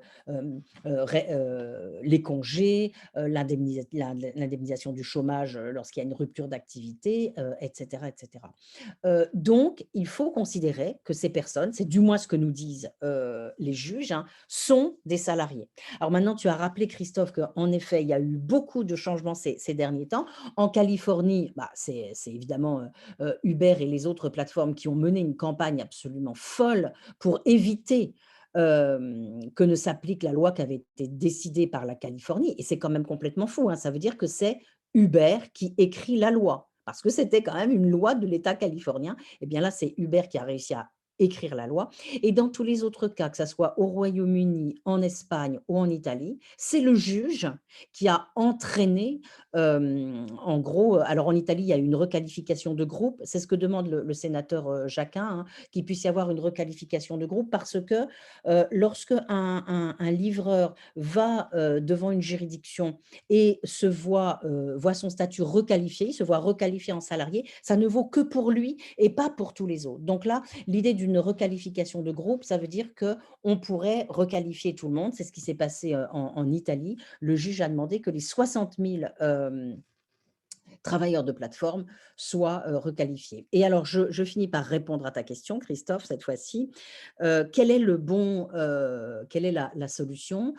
Speaker 6: les congés, l'indemnisation du chômage lorsqu'il y a une rupture d'activité, etc., etc. Donc, il faut considérer que ces personnes, c'est du moins ce que nous disent les juges, hein, sont des salariés. Alors maintenant, tu as rappelé, Christophe, qu'en effet, il y a eu beaucoup de changements ces derniers temps. En Californie, c'est évidemment Uber et les autres plateformes qui ont mené une campagne absolument folle pour éviter que ne s'applique la loi qui avait été décidée par la Californie. Et c'est quand même complètement fou, hein. Ça veut dire que c'est Uber qui écrit la loi, parce que c'était quand même une loi de l'État californien. Et bien là, c'est Uber qui a réussi à écrire la loi. Et dans tous les autres cas, que ce soit au Royaume-Uni, en Espagne ou en Italie, c'est le juge qui a entraîné, en gros, alors en Italie, il y a eu une requalification de groupe, c'est ce que demande le sénateur Jacquin, hein, qu'il puisse y avoir une requalification de groupe, parce que lorsque un livreur va devant une juridiction et voit son statut requalifié, il se voit requalifié en salarié, ça ne vaut que pour lui et pas pour tous les autres. Donc là, l'idée d'une d'une requalification de groupe, ça veut dire qu'on pourrait requalifier tout le monde. C'est ce qui s'est passé en Italie. Le juge a demandé que les 60 000 travailleurs de plateforme soient requalifiés. Et alors, je finis par répondre à ta question, Christophe, cette fois-ci. Quel est quelle est la solution?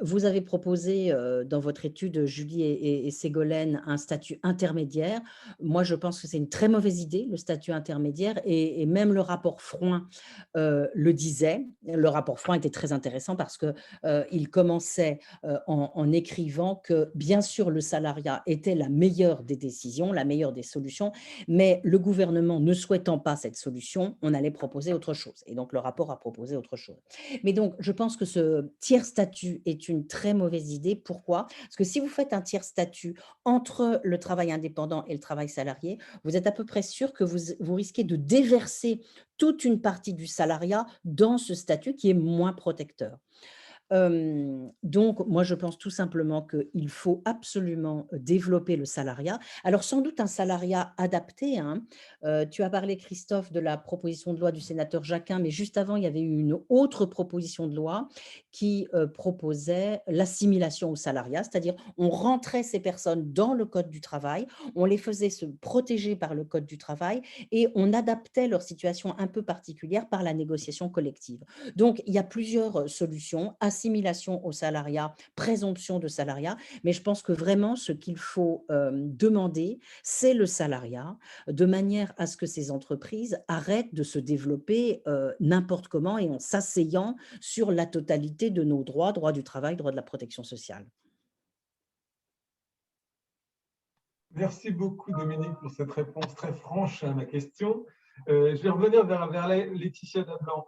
Speaker 6: Vous avez proposé dans votre étude, Julie et Ségolène, un statut intermédiaire. Moi, je pense que c'est une très mauvaise idée, le statut intermédiaire, et même le rapport Froin le disait. Le rapport Froin était très intéressant parce qu'il commençait en écrivant que, bien sûr, le salariat était la meilleure des décisions, la meilleure des solutions, mais le gouvernement ne souhaitant pas cette solution, on allait proposer autre chose. Et donc, le rapport a proposé autre chose. Mais donc, je pense que ce tiers statut est une très mauvaise idée. Pourquoi? Parce que si vous faites un tiers statut entre le travail indépendant et le travail salarié, vous êtes à peu près sûr que vous risquez de déverser toute une partie du salariat dans ce statut qui est moins protecteur. Donc, moi, je pense tout simplement qu'il faut absolument développer le salariat. Alors, sans doute un salariat adapté, hein. Tu as parlé, Christophe, de la proposition de loi du sénateur Jacquin, mais juste avant, il y avait eu une autre proposition de loi qui proposait l'assimilation au salariat, c'est-à-dire on rentrait ces personnes dans le Code du travail, on les faisait se protéger par le Code du travail et on adaptait leur situation un peu particulière par la négociation collective. Donc, il y a plusieurs solutions, assimilation au salariat, présomption de salariat, mais je pense que vraiment ce qu'il faut demander, c'est le salariat, de manière à ce que ces entreprises arrêtent de se développer n'importe comment et en s'asseyant sur la totalité de nos droits, droit du travail, droit de la protection sociale.
Speaker 4: Merci beaucoup, Dominique, pour cette réponse très franche à ma question. Je vais revenir vers Laetitia Dablanc.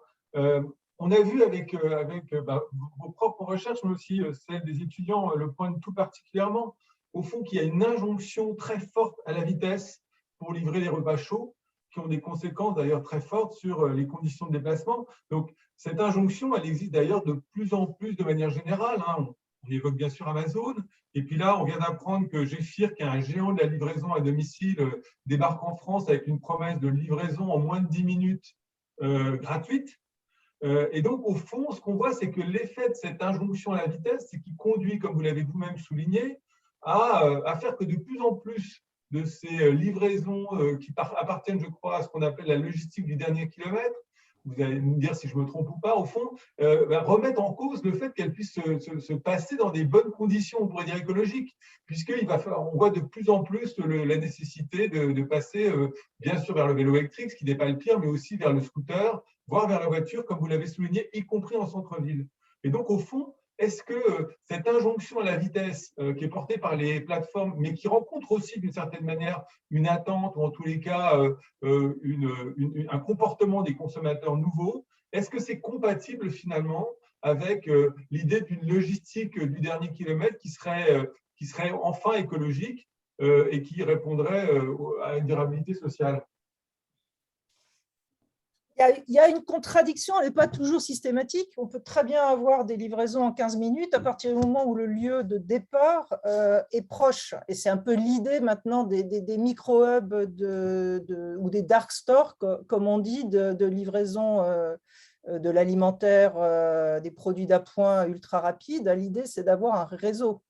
Speaker 4: On a vu avec vos propres recherches, mais aussi celles des étudiants, le pointe tout particulièrement, au fond, qu'il y a une injonction très forte à la vitesse pour livrer les repas chauds, qui ont des conséquences d'ailleurs très fortes sur les conditions de déplacement. Donc, cette injonction, elle existe d'ailleurs de plus en plus de manière générale, hein. On évoque bien sûr Amazon. Et puis là, on vient d'apprendre que Géfir, qui est un géant de la livraison à domicile, débarque en France avec une promesse de livraison en moins de 10 minutes gratuite. Et donc, au fond, ce qu'on voit, c'est que l'effet de cette injonction à la vitesse, c'est qu'il conduit, comme vous l'avez vous-même souligné, à faire que de plus en plus de ces livraisons qui appartiennent, je crois, à ce qu'on appelle la logistique du dernier kilomètre, vous allez me dire si je me trompe ou pas, au fond, remettre en cause le fait qu'elles puissent se passer dans des bonnes conditions, on pourrait dire écologiques, puisqu'on voit de plus en plus la nécessité de passer, bien sûr, vers le vélo électrique, ce qui n'est pas le pire, mais aussi vers le scooter, voire vers la voiture, comme vous l'avez souligné, y compris en centre-ville. Et donc, au fond, est-ce que cette injonction à la vitesse qui est portée par les plateformes, mais qui rencontre aussi d'une certaine manière une attente ou en tous les cas un comportement des consommateurs nouveaux, est-ce que c'est compatible finalement avec l'idée d'une logistique du dernier kilomètre qui serait enfin écologique et qui répondrait à une durabilité sociale?
Speaker 5: Il y a une contradiction, elle n'est pas toujours systématique. On peut très bien avoir des livraisons en 15 minutes à partir du moment où le lieu de départ est proche. Et c'est un peu l'idée maintenant des micro-hubs ou des dark stores, comme on dit, de livraison de l'alimentaire, des produits d'appoint ultra rapides. L'idée, c'est d'avoir un réseau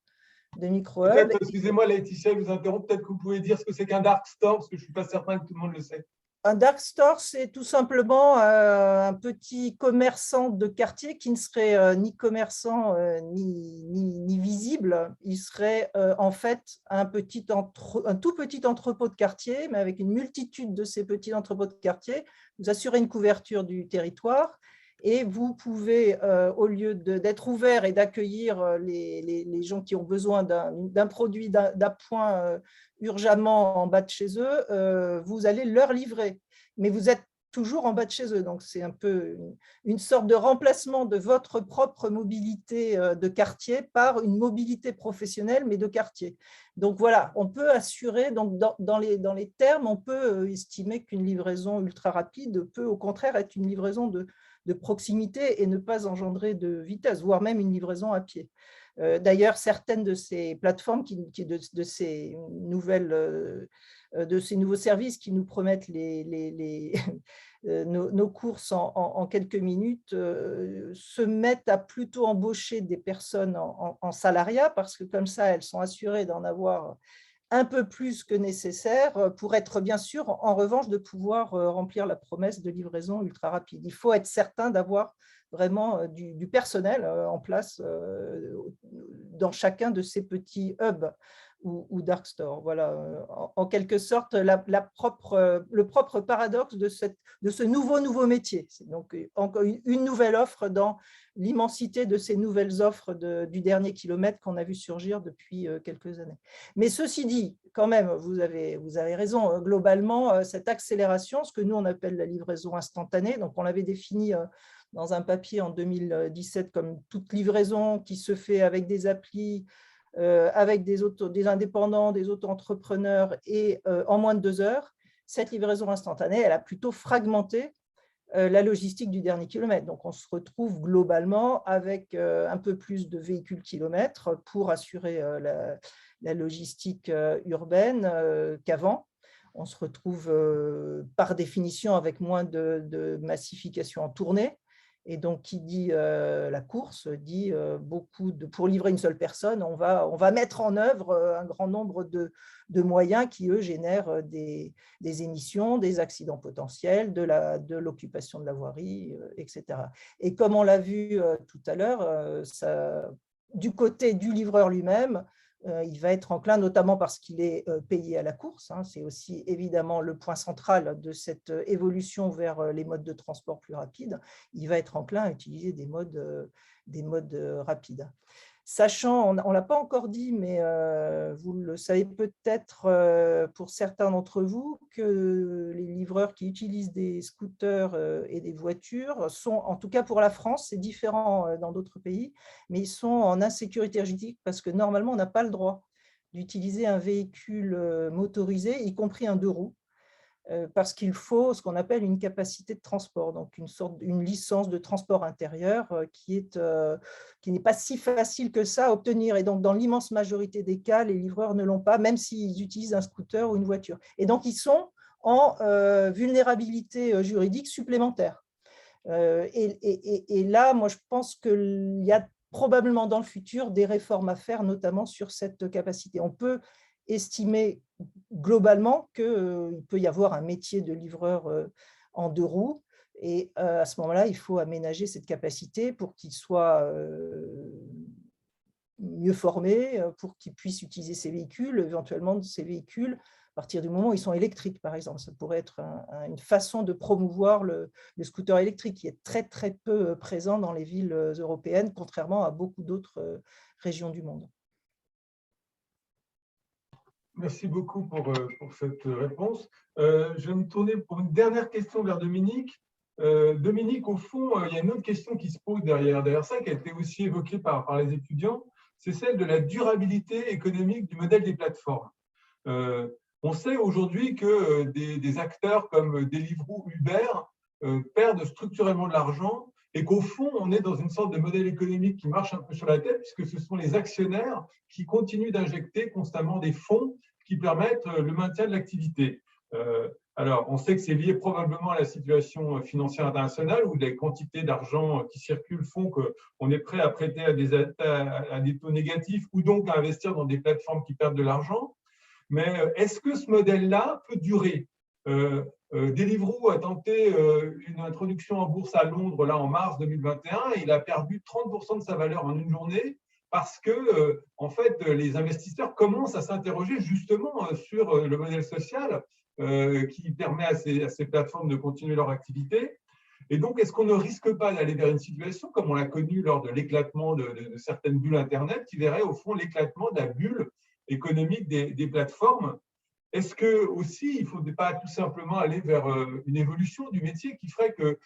Speaker 5: de micro-hubs.
Speaker 4: Excusez-moi, Laetitia, je vous interromps. Peut-être que vous pouvez dire ce que c'est qu'un dark store, parce que je ne suis pas certain que tout le monde le sait.
Speaker 5: Un dark store, c'est tout simplement un petit commerçant de quartier qui ne serait ni commerçant ni visible. Il serait en fait un tout petit entrepôt de quartier, mais avec une multitude de ces petits entrepôts de quartier. Vous assurez une couverture du territoire et vous pouvez, au lieu d'être ouvert et d'accueillir les gens qui ont besoin d'un produit d'appoint urgemment en bas de chez eux, vous allez leur livrer. Mais vous êtes toujours en bas de chez eux. Donc, c'est un peu une sorte de remplacement de votre propre mobilité de quartier par une mobilité professionnelle, mais de quartier. Donc, voilà, on peut assurer, donc dans les termes, on peut estimer qu'une livraison ultra rapide peut au contraire être une livraison de de proximité et ne pas engendrer de vitesse, voire même une livraison à pied. D'ailleurs, certaines de ces plateformes, de ces nouveaux services qui nous promettent nos courses en quelques minutes, se mettent à plutôt embaucher des personnes en salariat, parce que comme ça, elles sont assurées d'en avoir un peu plus que nécessaire pour être bien sûr, en revanche, de pouvoir remplir la promesse de livraison ultra rapide. Il faut être certain d'avoir vraiment du personnel en place dans chacun de ces petits hubs ou dark stores. Voilà, en quelque sorte, le propre paradoxe de ce nouveau métier. C'est donc encore une nouvelle offre dans l'immensité de ces nouvelles offres du dernier kilomètre qu'on a vu surgir depuis quelques années. Mais ceci dit, quand même, vous avez raison, globalement, cette accélération, ce que nous on appelle la livraison instantanée, donc on l'avait défini dans un papier en 2017 comme toute livraison qui se fait avec des applis, avec des indépendants, des auto-entrepreneurs et en moins de 2 heures. Cette livraison instantanée, elle a plutôt fragmenté la logistique du dernier kilomètre. Donc, on se retrouve globalement avec un peu plus de véhicules kilomètres pour assurer la logistique urbaine qu'avant. On se retrouve par définition avec moins de massification en tournée. Et donc, qui dit la course, dit pour livrer une seule personne, on va mettre en œuvre un grand nombre de moyens qui, eux, génèrent des émissions, des accidents potentiels, de l'occupation de la voirie, etc. Et comme on l'a vu tout à l'heure, du côté du livreur lui-même, il va être enclin, notamment parce qu'il est payé à la course. C'est aussi évidemment le point central de cette évolution vers les modes de transport plus rapides. Il va être enclin à utiliser des modes rapides. Sachant, on ne l'a pas encore dit, mais vous le savez peut-être pour certains d'entre vous, que les livreurs qui utilisent des scooters et des voitures sont, en tout cas pour la France, c'est différent dans d'autres pays, mais ils sont en insécurité juridique parce que normalement, on n'a pas le droit d'utiliser un véhicule motorisé, y compris un 2 roues, parce qu'il faut ce qu'on appelle une capacité de transport, donc une licence de transport intérieur qui n'est pas si facile que ça à obtenir. Et donc, dans l'immense majorité des cas, les livreurs ne l'ont pas, même s'ils utilisent un scooter ou une voiture. Et donc, ils sont en vulnérabilité juridique supplémentaire. Et là, moi, je pense qu'il y a probablement dans le futur des réformes à faire, notamment sur cette capacité. On peut estimer globalement qu'il peut y avoir un métier de livreur en 2 roues, et à ce moment-là, il faut aménager cette capacité pour qu'il soit mieux formé, pour qu'il puisse utiliser ces véhicules, éventuellement ces véhicules, à partir du moment où ils sont électriques, par exemple. Ça pourrait être une façon de promouvoir le scooter électrique, qui est très, très peu présent dans les villes européennes, contrairement à beaucoup d'autres régions du monde.
Speaker 4: Merci beaucoup pour cette réponse. Je vais me tourner pour une dernière question vers Dominique. Dominique, au fond, il y a une autre question qui se pose derrière ça, qui a été aussi évoquée par les étudiants, c'est celle de la durabilité économique du modèle des plateformes. On sait aujourd'hui que des acteurs comme Deliveroo, Uber perdent structurellement de l'argent, et qu'au fond, on est dans une sorte de modèle économique qui marche un peu sur la tête, puisque ce sont les actionnaires qui continuent d'injecter constamment des fonds qui permettent le maintien de l'activité. Alors, on sait que c'est lié probablement à la situation financière internationale, où les quantités d'argent qui circulent font qu'on est prêt à prêter à des taux négatifs, ou donc à investir dans des plateformes qui perdent de l'argent. Mais est-ce que ce modèle-là peut durer ? Deliveroo a tenté une introduction en bourse à Londres là, en mars 2021, et il a perdu 30% de sa valeur en une journée parce que en fait, les investisseurs commencent à s'interroger justement sur le modèle social qui permet à ces plateformes de continuer leur activité. Et donc, est-ce qu'on ne risque pas d'aller vers une situation comme on l'a connu lors de l'éclatement de certaines bulles Internet, qui verrait au fond l'éclatement de la bulle économique des plateformes? Est-ce que aussi il ne faudrait pas tout simplement aller vers une évolution du métier qui ferait que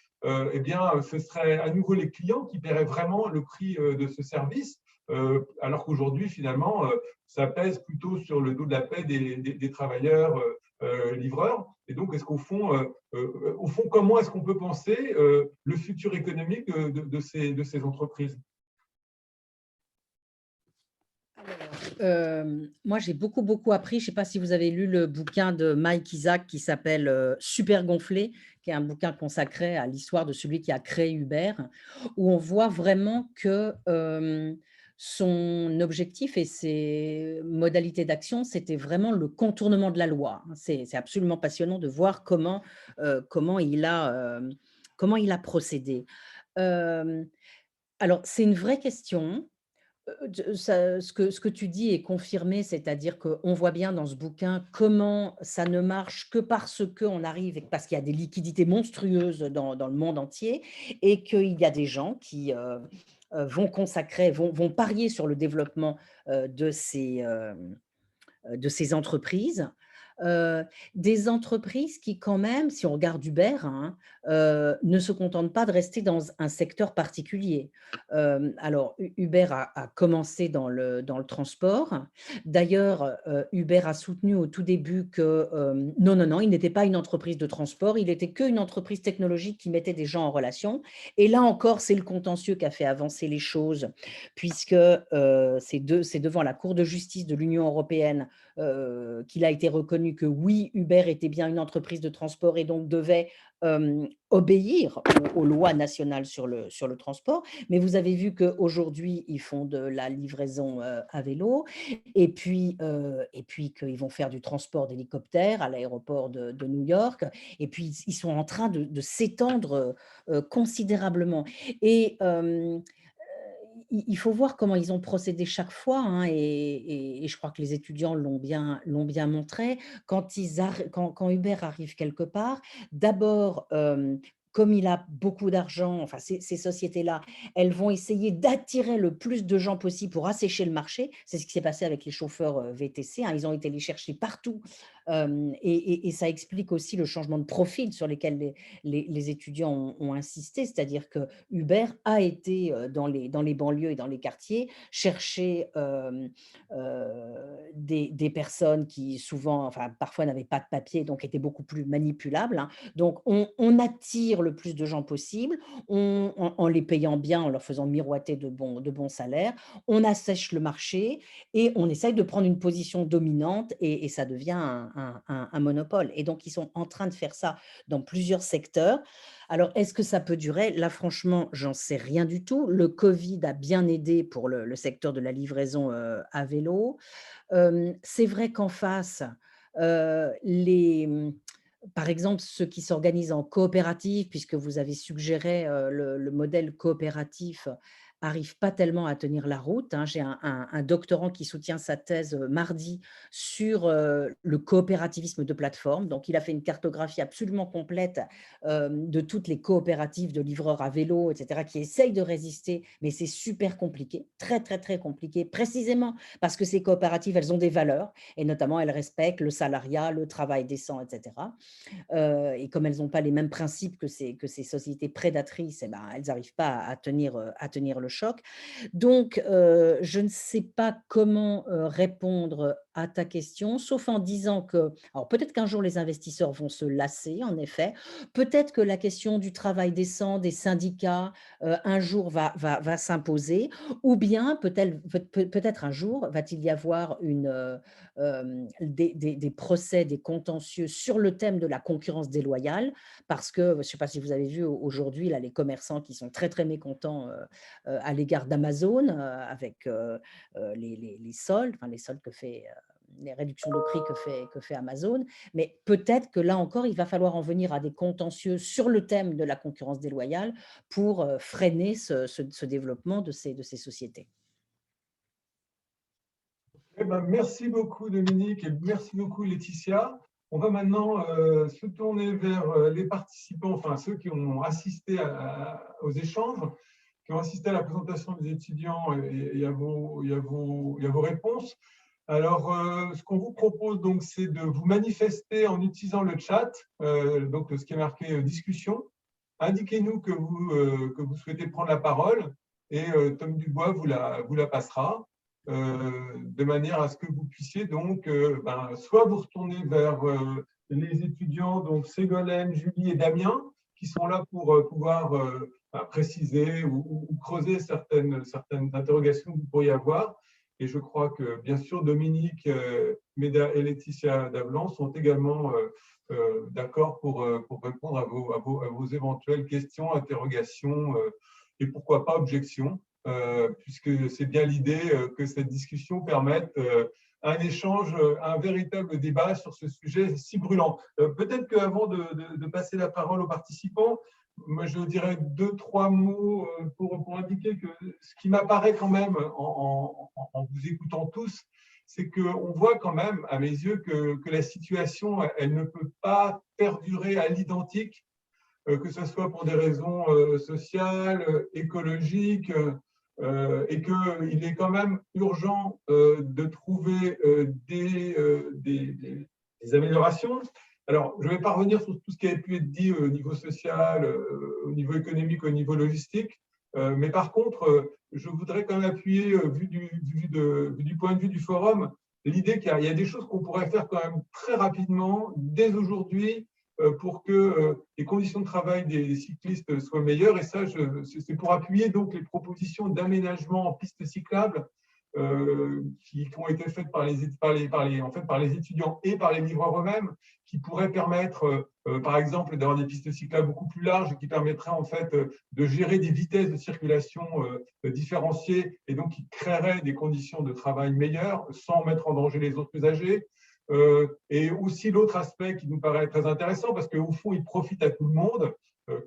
Speaker 4: eh bien, ce serait à nouveau les clients qui paieraient vraiment le prix de ce service, alors qu'aujourd'hui, finalement, ça pèse plutôt sur le dos de la paie des travailleurs livreurs. Et donc, est-ce qu'au fond, comment est-ce qu'on peut penser le futur économique de ces entreprises?
Speaker 6: Moi, j'ai beaucoup appris. Je ne sais pas si vous avez lu le bouquin de Mike Isaac qui s'appelle Super gonflé, qui est un bouquin consacré à l'histoire de celui qui a créé Uber, où on voit vraiment que son objectif et ses modalités d'action, c'était vraiment le contournement de la loi. C'est absolument passionnant de voir comment il a procédé. Alors, c'est une vraie question. Ce que tu dis est confirmé, c'est-à-dire qu'on voit bien dans ce bouquin comment ça ne marche que parce qu'on arrive, parce qu'il y a des liquidités monstrueuses dans le monde entier et qu'il y a des gens qui vont parier sur le développement de ces entreprises. Des entreprises qui quand même, si on regarde Uber, hein, ne se contentent pas de rester dans un secteur particulier. Alors Uber a commencé dans le transport. D'ailleurs, Uber a soutenu au tout début que non, il n'était pas une entreprise de transport, il n'était qu'une entreprise technologique qui mettait des gens en relation. Et là encore, c'est le contentieux qui a fait avancer les choses, puisque c'est devant la Cour de justice de l'Union européenne qu'il a été reconnu que oui, Uber était bien une entreprise de transport et donc devait obéir aux lois nationales sur le transport. Mais vous avez vu qu'aujourd'hui, ils font de la livraison à vélo et puis qu'ils vont faire du transport d'hélicoptères à l'aéroport de New York. Et puis, ils sont en train de s'étendre considérablement. Et il faut voir comment ils ont procédé chaque fois, hein, et je crois que les étudiants l'ont bien montré. Quand Uber arrive quelque part, d'abord, comme il a beaucoup d'argent, enfin ces sociétés-là, elles vont essayer d'attirer le plus de gens possible pour assécher le marché. C'est ce qui s'est passé avec les chauffeurs VTC, hein. Ils ont été les chercher partout. Et ça explique aussi le changement de profil sur lesquels les étudiants ont insisté, c'est-à-dire que Uber a été dans les banlieues et dans les quartiers chercher des personnes qui souvent, enfin parfois n'avaient pas de papier, donc étaient beaucoup plus manipulables, hein. Donc on attire le plus de gens possible, en les payant bien, en leur faisant miroiter de bons salaires, on assèche le marché et on essaye de prendre une position dominante et ça devient un monopole. Et donc, ils sont en train de faire ça dans plusieurs secteurs. Alors, est-ce que ça peut durer? Là, franchement, j'en sais rien du tout. Le Covid a bien aidé pour le secteur de la livraison à vélo. C'est vrai qu'en face, par exemple, ceux qui s'organisent en coopérative, puisque vous avez suggéré le modèle coopératif, n'arrive pas tellement à tenir la route, hein. J'ai un doctorant qui soutient sa thèse mardi sur le coopérativisme de plateforme. Donc, il a fait une cartographie absolument complète de toutes les coopératives de livreurs à vélo, etc., qui essayent de résister, mais c'est super compliqué, très, très, très compliqué, précisément parce que ces coopératives, elles ont des valeurs, et notamment, elles respectent le salariat, le travail décent, etc. Et comme elles n'ont pas les mêmes principes que ces sociétés prédatrices, eh ben, elles n'arrivent pas à tenir le choc. Donc, je ne sais pas comment répondre à ta question, sauf en disant que, alors peut-être qu'un jour les investisseurs vont se lasser, en effet, peut-être que la question du travail décent, des syndicats, un jour va s'imposer, ou bien peut-être un jour va-t-il y avoir des procès, des contentieux sur le thème de la concurrence déloyale, parce que, je ne sais pas si vous avez vu aujourd'hui, là, les commerçants qui sont très, très mécontents à l'égard d'Amazon avec les soldes, enfin les soldes que fait, les réductions de prix que fait Amazon. Mais peut-être que là encore, il va falloir en venir à des contentieux sur le thème de la concurrence déloyale pour freiner ce développement de ces sociétés.
Speaker 4: Eh ben, merci beaucoup Dominique et merci beaucoup Laetitia. On va maintenant se tourner vers les participants, enfin ceux qui ont assisté aux échanges, qui ont assisté à la présentation des étudiants et à vos réponses. Alors, ce qu'on vous propose, donc, c'est de vous manifester en utilisant le chat, donc ce qui est marqué discussion. Indiquez-nous que vous souhaitez prendre la parole et Tom Dubois vous la passera, de manière à ce que vous puissiez donc soit vous retourner vers les étudiants, donc Ségolène, Julie et Damien, qui sont là pour pouvoir préciser ou creuser certaines interrogations que vous pourriez avoir. Et je crois que, bien sûr, Dominique Méda et Laetitia Davlan sont également d'accord pour répondre à vos éventuelles questions, interrogations et pourquoi pas objections, puisque c'est bien l'idée que cette discussion permette un échange, un véritable débat sur ce sujet si brûlant. Peut-être qu'avant de passer la parole aux participants, moi je dirais 2-3 mots pour indiquer que ce qui m'apparaît quand même en vous écoutant tous, c'est qu'on voit quand même, à mes yeux, que la situation, elle ne peut pas perdurer à l'identique, que ce soit pour des raisons sociales, écologiques, et qu'il est quand même urgent de trouver des améliorations. Alors, je ne vais pas revenir sur tout ce qui a pu être dit au niveau social, au niveau économique, au niveau logistique, mais par contre, je voudrais quand même appuyer, vu du point de vue du forum, l'idée qu'il y a des choses qu'on pourrait faire quand même très rapidement, dès aujourd'hui, pour que les conditions de travail des cyclistes soient meilleures. Et ça, c'est pour appuyer donc les propositions d'aménagement en pistes cyclables qui ont été faites par les étudiants et par les livreurs eux-mêmes, qui pourraient permettre, par exemple, d'avoir des pistes cyclables beaucoup plus larges et qui permettraient en fait de gérer des vitesses de circulation différenciées et donc qui créeraient des conditions de travail meilleures sans mettre en danger les autres usagers. Et aussi l'autre aspect qui nous paraît très intéressant, parce qu'au fond, il profite à tout le monde,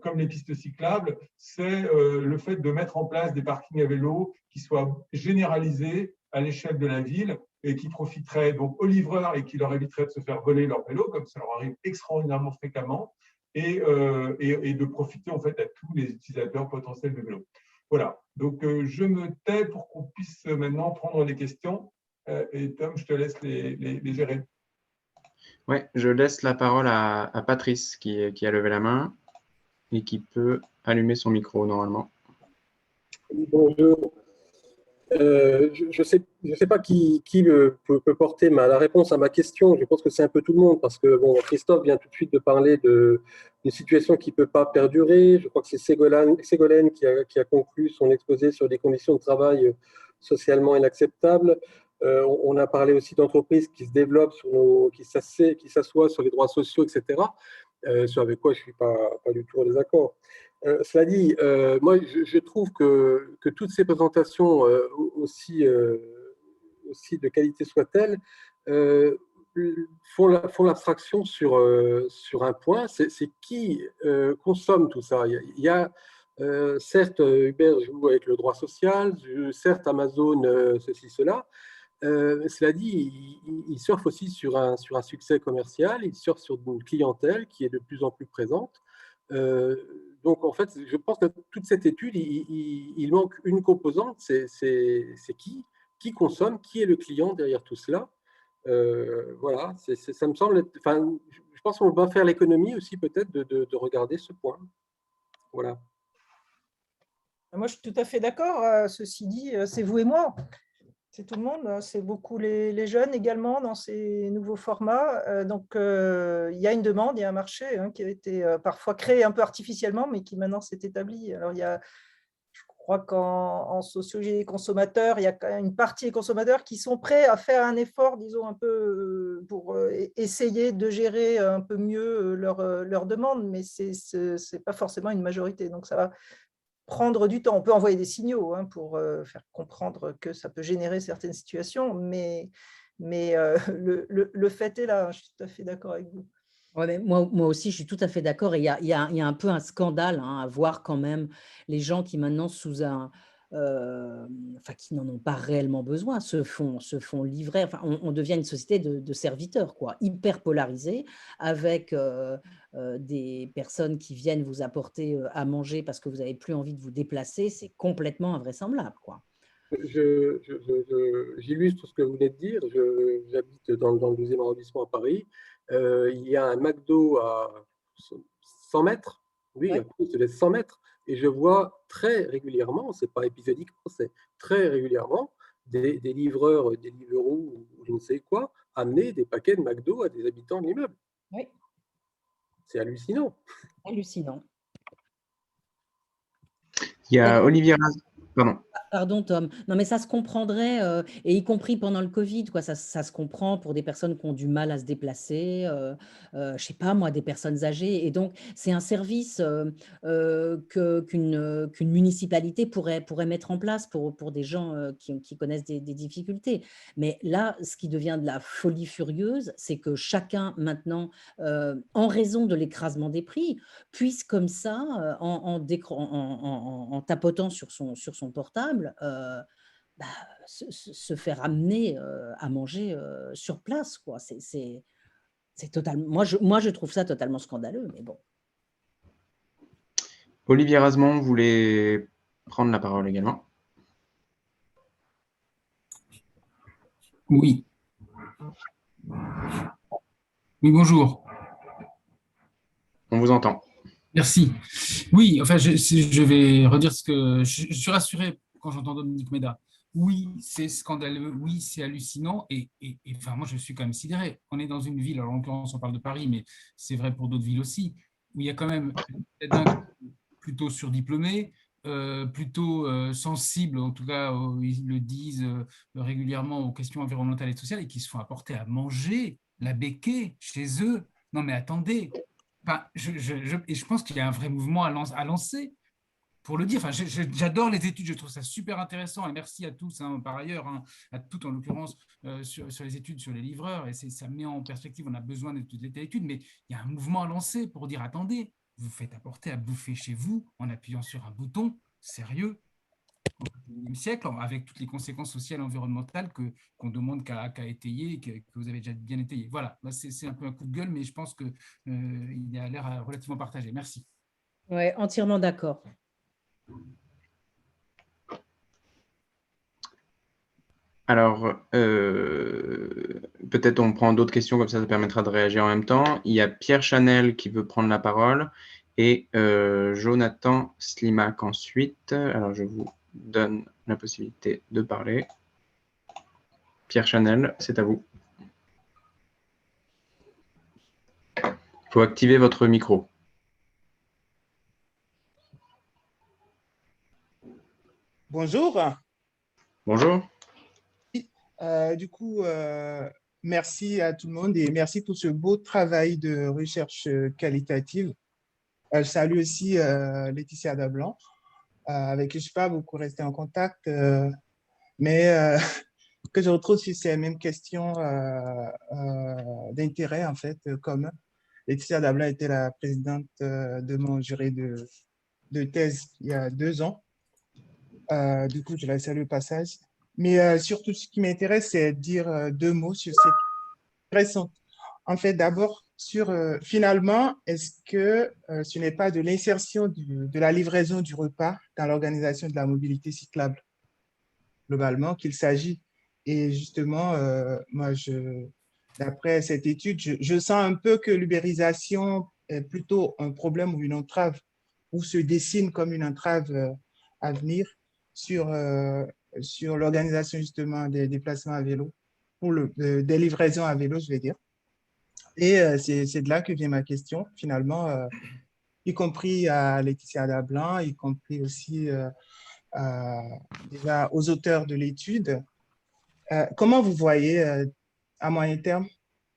Speaker 4: comme les pistes cyclables, c'est le fait de mettre en place des parkings à vélo qui soient généralisés à l'échelle de la ville et qui profiteraient donc aux livreurs et qui leur éviteraient de se faire voler leur vélo, comme ça leur arrive extraordinairement fréquemment, et de profiter en fait à tous les utilisateurs potentiels de vélo. Voilà, donc je me tais pour qu'on puisse maintenant prendre les questions. Et Tom, je te laisse les gérer.
Speaker 7: Oui, je laisse la parole à Patrice qui a levé la main et qui peut allumer son micro normalement.
Speaker 8: Bonjour. Je sais pas qui peut porter la réponse à ma question. Je pense que c'est un peu tout le monde parce que bon, Christophe vient tout de suite de parler d'une situation qui ne peut pas perdurer. Je crois que c'est Ségolène qui a conclu son exposé sur des conditions de travail socialement inacceptables. On a parlé aussi d'entreprises qui se développent, qui s'assoient sur les droits sociaux, etc. Avec quoi je ne suis pas du tout en désaccord. Cela dit, moi, je trouve que toutes ces présentations, aussi de qualité soient-elles, font l'abstraction sur un point, c'est qui consomme tout ça. Il y a certes, Uber joue avec le droit social, certes, Amazon, ceci, cela. Cela dit, il surfe aussi sur un succès commercial, il surfe sur une clientèle qui est de plus en plus présente. Donc, en fait, je pense que toute cette étude, il manque une composante, c'est qui consomme, qui est le client derrière tout cela. Voilà, ça me semble, je pense qu'on va faire l'économie aussi peut-être de regarder ce point. Voilà.
Speaker 5: Moi, je suis tout à fait d'accord. Ceci dit, c'est vous et moi. C'est tout le monde, c'est beaucoup les jeunes également dans ces nouveaux formats. Donc, il y a une demande, il y a un marché qui a été parfois créé un peu artificiellement, mais qui maintenant s'est établi. Alors, je crois qu'en sociologie des consommateurs, il y a quand même une partie des consommateurs qui sont prêts à faire un effort, disons, un peu pour essayer de gérer un peu mieux leurs demandes, mais ce n'est pas forcément une majorité. Donc, ça va prendre du temps. On peut envoyer des signaux pour faire comprendre que ça peut générer certaines situations, mais le fait est là. Je suis tout à fait d'accord avec vous.
Speaker 6: Ouais, mais moi aussi, je suis tout à fait d'accord. Et il y a un peu un scandale à voir quand même les gens qui maintenant qui n'en ont pas réellement besoin, se font livrer. Enfin, on devient une société de serviteurs, quoi, hyper polarisée, avec des personnes qui viennent vous apporter à manger parce que vous n'avez plus envie de vous déplacer. C'est complètement invraisemblable, quoi.
Speaker 8: J'illustre ce que vous venez de dire. J'habite dans le 12e arrondissement à Paris. Il y a un McDo à 100 mètres. Oui, ouais. Après, je te laisse 100 mètres. Et je vois très régulièrement, ce n'est pas épisodiquement, c'est très régulièrement, des livreurs, des Deliveroo ou je ne sais quoi, amener des paquets de McDo à des habitants de l'immeuble.
Speaker 6: Oui,
Speaker 8: C'est hallucinant.
Speaker 6: hallucinant.
Speaker 7: Il y a Olivier Pardon.
Speaker 6: Pardon, Tom. Non, mais ça se comprendrait, et y compris pendant le Covid, quoi. Ça se comprend pour des personnes qui ont du mal à se déplacer, je sais pas moi, des personnes âgées. Et donc, c'est un service qu'une municipalité pourrait mettre en place pour des gens qui connaissent des difficultés. Mais là, ce qui devient de la folie furieuse, c'est que chacun maintenant, en raison de l'écrasement des prix, puisse comme ça, en tapotant sur son portable, bah, se faire amener à manger sur place, quoi. C'est totalement. Moi, je trouve ça totalement scandaleux, mais bon.
Speaker 7: Olivier Rasmont voulait prendre la parole également.
Speaker 9: Oui. Oui, bonjour.
Speaker 7: On vous entend.
Speaker 9: Merci. Oui, enfin, je vais redire ce que… Je suis rassuré quand j'entends Dominique Méda. Oui, c'est scandaleux, oui, c'est hallucinant, et enfin, moi, je suis quand même sidéré. On est dans une ville, alors en l'occurrence, on parle de Paris, mais c'est vrai pour d'autres villes aussi, où il y a quand même plutôt surdiplômés, plutôt sensibles, en tout cas, ils le disent régulièrement aux questions environnementales et sociales, et qui se font apporter à manger la béquée chez eux. Non, mais attendez. Enfin, et je pense qu'il y a un vrai mouvement à lancer pour le dire. Enfin, j'adore les études, je trouve ça super intéressant, et merci à tous, hein, par ailleurs, hein, à toutes en l'occurrence, sur les études, sur les livreurs, et ça met en perspective, on a besoin de toutes les études, mais il y a un mouvement à lancer pour dire, attendez, vous faites apporter à bouffer chez vous en appuyant sur un bouton, sérieux, au XXIe siècle, avec toutes les conséquences sociales et environnementales qu'on demande qu'à étayer et que vous avez déjà bien étayé. Voilà, c'est un peu un coup de gueule, mais je pense qu'il a l'air relativement partagé. Merci.
Speaker 6: Ouais, entièrement d'accord.
Speaker 7: Alors, peut-être on prend d'autres questions, comme ça permettra de réagir en même temps. Il y a Pierre Chanel qui veut prendre la parole et Jonathan Slimak ensuite. Alors, je vous donne la possibilité de parler. Pierre Chanel, c'est à vous. Il faut activer votre micro.
Speaker 10: Bonjour.
Speaker 7: Bonjour.
Speaker 10: Du coup, merci à tout le monde et merci pour ce beau travail de recherche qualitative. Je salue aussi Laetitia Dablanc, avec qui je ne suis pas beaucoup resté en contact, mais que je retrouve sur ces mêmes questions d'intérêt, en fait, commun. Laetitia Dablanc était la présidente de mon jury de thèse il y a 2 ans. Du coup, je la salue au passage. Mais surtout, ce qui m'intéresse, c'est de dire 2 mots sur cette question. En fait, d'abord, sur finalement, est-ce que ce n'est pas de l'insertion de la livraison du repas dans l'organisation de la mobilité cyclable, globalement, qu'il s'agit? Et justement, moi, d'après cette étude, je sens un peu que l'ubérisation est plutôt un problème ou une entrave, ou se dessine comme une entrave à venir sur l'organisation justement des déplacements à vélo, des livraisons à vélo, je vais dire. Et c'est de là que vient ma question, finalement, y compris à Laetitia Dablanc, y compris aussi déjà aux auteurs de l'étude. Comment vous voyez à moyen terme,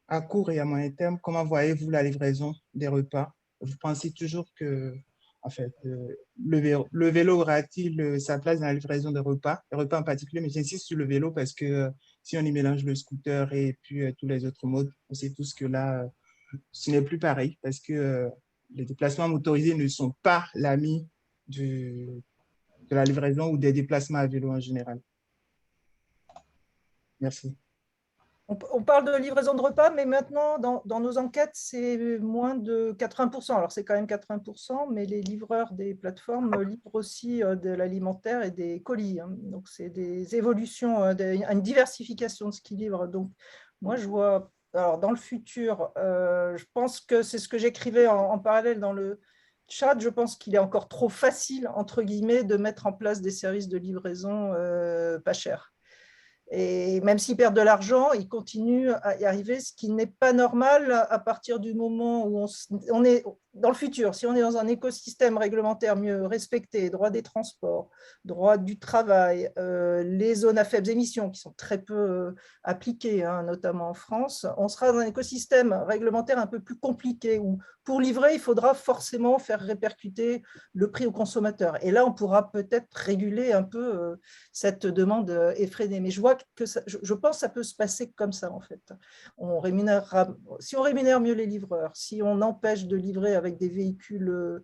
Speaker 10: à court et à moyen terme, comment voyez-vous la livraison des repas? Vous pensez toujours que, en fait, le vélo aura-t-il sa place dans la livraison des repas, les repas en particulier, mais j'insiste sur le vélo parce que si on y mélange le scooter et puis tous les autres modes, on sait tous que là, ce n'est plus pareil parce que les déplacements motorisés ne sont pas l'ami de la livraison ou des déplacements à vélo en général. Merci.
Speaker 5: On parle de livraison de repas, mais maintenant, dans nos enquêtes, c'est moins de 80%. Alors, c'est quand même 80%, mais les livreurs des plateformes livrent aussi de l'alimentaire et des colis. Donc, c'est des évolutions, une diversification de ce qu'ils livrent. Donc, moi, je vois, alors, dans le futur, je pense que c'est ce que j'écrivais en parallèle dans le Tchad, je pense qu'il est encore trop facile, entre guillemets, de mettre en place des services de livraison pas chers. Et même s'ils perdent de l'argent, ils continuent à y arriver, ce qui n'est pas normal à partir du moment où on est dans le futur. Si on est dans un écosystème réglementaire mieux respecté, droit des transports, droit du travail, les zones à faibles émissions qui sont très peu appliquées, hein, notamment en France, on sera dans un écosystème réglementaire un peu plus compliqué où pour livrer, il faudra forcément faire répercuter le prix au consommateur. Et là, on pourra peut-être réguler un peu cette demande effrénée. Mais je vois que je pense que ça peut se passer comme ça, en fait. Si on rémunère mieux les livreurs, si on empêche de livrer avec des véhicules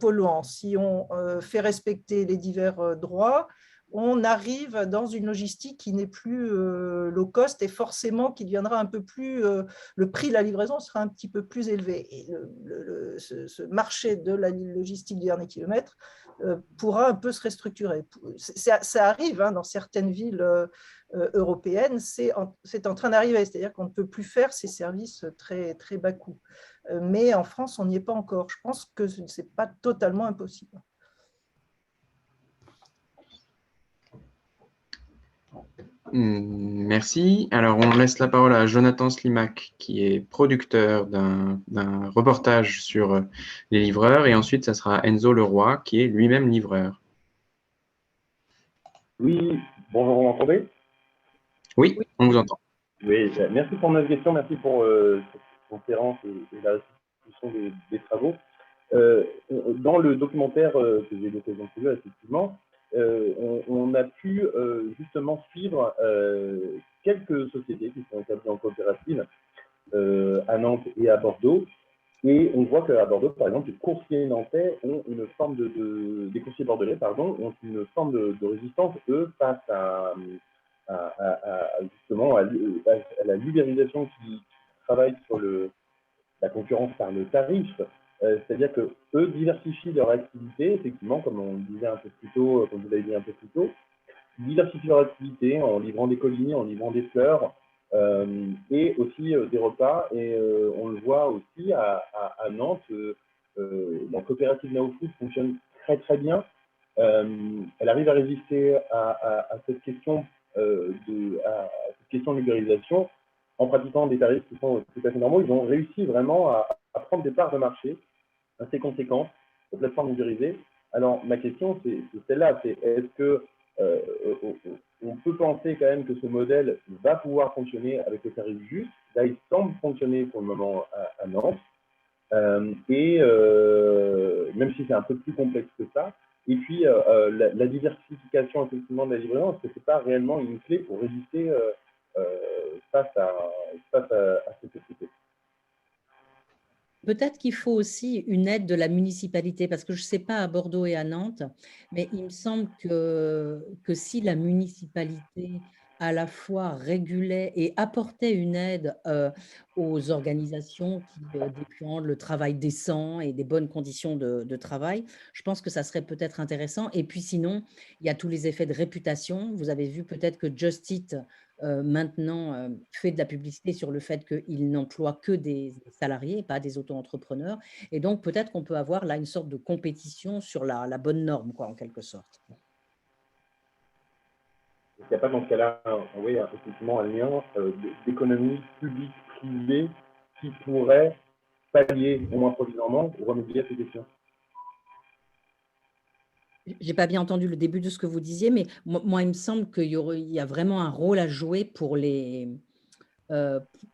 Speaker 5: polluants, si on fait respecter les divers droits, on arrive dans une logistique qui n'est plus low cost et forcément qui deviendra un peu plus… le prix de la livraison sera un petit peu plus élevé. Et ce marché de la logistique du dernier kilomètre pourra un peu se restructurer. Ça arrive hein, dans certaines villes européennes, c'est en train d'arriver, c'est-à-dire qu'on ne peut plus faire ces services très, très bas coût. Mais en France, on n'y est pas encore. Je pense que ce n'est pas totalement impossible.
Speaker 7: Merci. Alors, on laisse la parole à Jonathan Slimak, qui est producteur d'un reportage sur les livreurs. Et ensuite, ça sera Enzo Leroy, qui est lui-même livreur.
Speaker 11: Oui, bonjour, vous m'entendez?
Speaker 7: Oui, on vous entend.
Speaker 11: Oui, merci pour l'invitation, merci pour cette conférence et la restitution des travaux. Dans le documentaire que j'ai l'occasion de voir, effectivement, on a pu justement suivre quelques sociétés qui sont établies en coopérative à Nantes et à Bordeaux. Et on voit qu'à Bordeaux, par exemple, les coursiers nantais ont une forme des coursiers bordelais, pardon, ont une forme de résistance, eux, face justement à la libéralisation qui travaille sur la concurrence par le tarif. C'est-à-dire que eux diversifient leur activité, effectivement, comme on disait un peu plus tôt, comme vous l'avez dit un peu plus tôt, diversifient leur activité en livrant des colis, en livrant des fleurs, et aussi des repas. Et on le voit aussi à Nantes, la coopérative Now Food fonctionne très très bien. Elle arrive à résister à cette question de libéralisation en pratiquant des tarifs qui sont tout à fait normaux. Ils ont réussi vraiment à prendre des parts de marché assez conséquentes aux plateformes numérisées. Alors, ma question, c'est celle-là, c'est est-ce que on peut penser quand même que ce modèle va pouvoir fonctionner avec le tarif juste? Là, il semble fonctionner pour le moment à Nantes, même si c'est un peu plus complexe que ça. Et puis, la diversification effectivement de la livraison, est-ce que ce n'est pas réellement une clé pour résister face à cette société?
Speaker 6: Peut-être qu'il faut aussi une aide de la municipalité, parce que je ne sais pas à Bordeaux et à Nantes, mais il me semble que si la municipalité à la fois régulait et apportait une aide aux organisations qui défendent le travail décent et des bonnes conditions de travail, je pense que ça serait peut-être intéressant. Et puis sinon, il y a tous les effets de réputation. Vous avez vu peut-être que Just Eat maintenant fait de la publicité sur le fait qu'il n'emploie que des salariés, pas des auto-entrepreneurs. Et donc, peut-être qu'on peut avoir là une sorte de compétition sur la bonne norme, quoi, en quelque sorte.
Speaker 11: Est-ce qu'il n'y a pas dans ce cas-là oui, effectivement un lien d'économie publique-privée qui pourrait pallier, au moins provisoirement, ou remédier à ces questions?
Speaker 6: Je n'ai pas bien entendu le début de ce que vous disiez, mais moi, il me semble qu'il y a vraiment un rôle à jouer pour les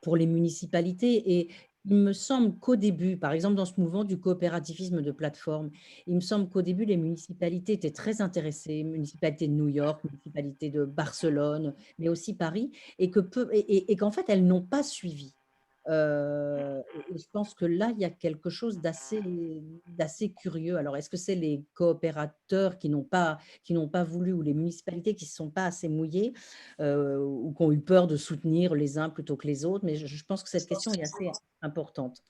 Speaker 6: municipalités. Et il me semble qu'au début, par exemple, dans ce mouvement du coopérativisme de plateforme, il me semble qu'au début, les municipalités étaient très intéressées, municipalité de New York, municipalité de Barcelone, mais aussi Paris, et qu'en fait, elles n'ont pas suivi. Et je pense que là, il y a quelque chose d'assez curieux. Alors, est-ce que c'est les coopérateurs qui n'ont pas voulu, ou les municipalités qui ne se sont pas assez mouillées, ou qui ont eu peur de soutenir les uns plutôt que les autres? Mais je pense que cette question est assez importante.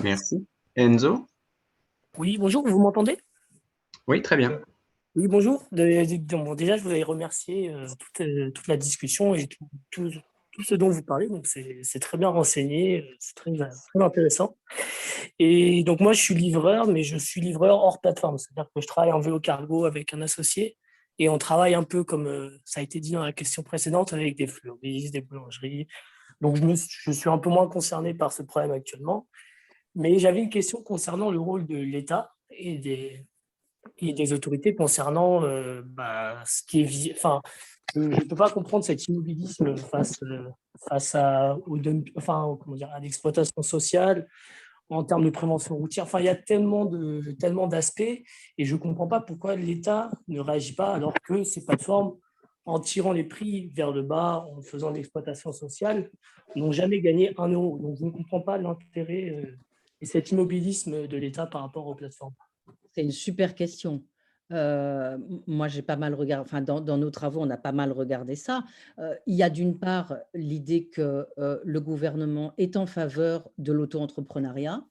Speaker 7: Merci. Enzo?
Speaker 12: Oui, bonjour, vous m'entendez?
Speaker 7: Oui, très bien.
Speaker 12: Oui, bonjour. Bon, déjà, je voulais remercier toute la discussion et tous tout ce dont vous parlez, donc c'est très bien renseigné, c'est très intéressant. Et donc moi, je suis livreur, mais je suis livreur hors plateforme, c'est-à-dire que je travaille en vélo cargo avec un associé, et on travaille un peu comme ça a été dit dans la question précédente, avec des fleuristes, des boulangeries. Donc je suis un peu moins concerné par ce problème actuellement. Mais j'avais une question concernant le rôle de l'État et des autorités concernant ce qui est... Enfin, je ne peux pas comprendre cet immobilisme face comment dire, à l'exploitation sociale, en termes de prévention routière. Enfin, il y a tellement d'aspects et je ne comprends pas pourquoi l'État ne réagit pas alors que ces plateformes, en tirant les prix vers le bas, en faisant de l'exploitation sociale, n'ont jamais gagné 1 euro. Donc, je ne comprends pas l'intérêt et cet immobilisme de l'État par rapport aux plateformes.
Speaker 6: C'est une super question. Moi, j'ai pas mal regardé, enfin, dans nos travaux, on a pas mal regardé ça. Il y a d'une part l'idée que le gouvernement est en faveur de l'auto-entrepreneuriat,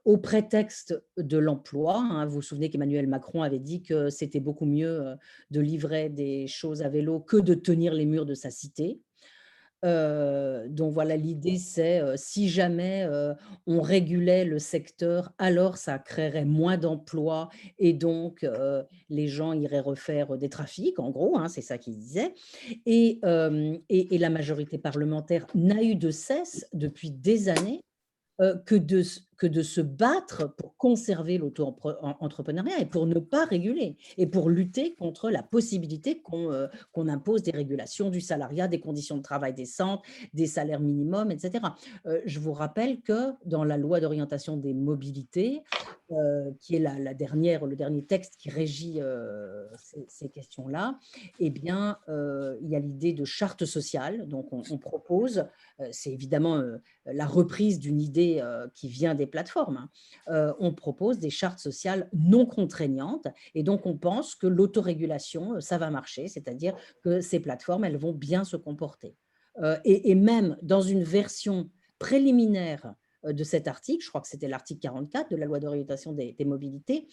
Speaker 6: au prétexte de l'emploi. Vous vous souvenez qu'Emmanuel Macron avait dit que c'était beaucoup mieux de livrer des choses à vélo que de tenir les murs de sa cité. Donc voilà, l'idée c'est si jamais on régulait le secteur, alors ça créerait moins d'emplois et donc les gens iraient refaire des trafics, en gros, c'est ça qu'il disait. Et la majorité parlementaire n'a eu de cesse depuis des années que de se battre pour conserver l'auto-entrepreneuriat et pour ne pas réguler et pour lutter contre la possibilité qu'on impose des régulations du salariat, des conditions de travail décentes, des salaires minimums, etc. Je vous rappelle que dans la loi d'orientation des mobilités, qui est le dernier texte qui régit ces questions-là, eh bien, il y a l'idée de charte sociale. Donc, on propose, c'est évidemment la reprise d'une idée qui vient des plateformes. On propose des chartes sociales non contraignantes et donc on pense que l'autorégulation, ça va marcher, c'est-à-dire que ces plateformes, elles vont bien se comporter. Et même dans une version préliminaire de cet article, je crois que c'était l'article 44 de la loi d'orientation des mobilités,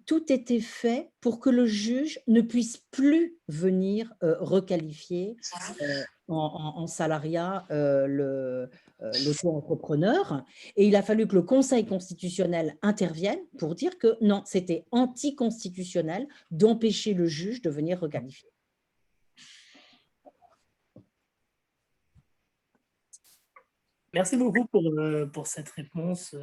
Speaker 6: tout était fait pour que le juge ne puisse plus venir requalifier en salariat l'auto-entrepreneur. Et il a fallu que le Conseil constitutionnel intervienne pour dire que non, c'était anticonstitutionnel d'empêcher le juge de venir requalifier.
Speaker 12: Merci beaucoup pour cette réponse.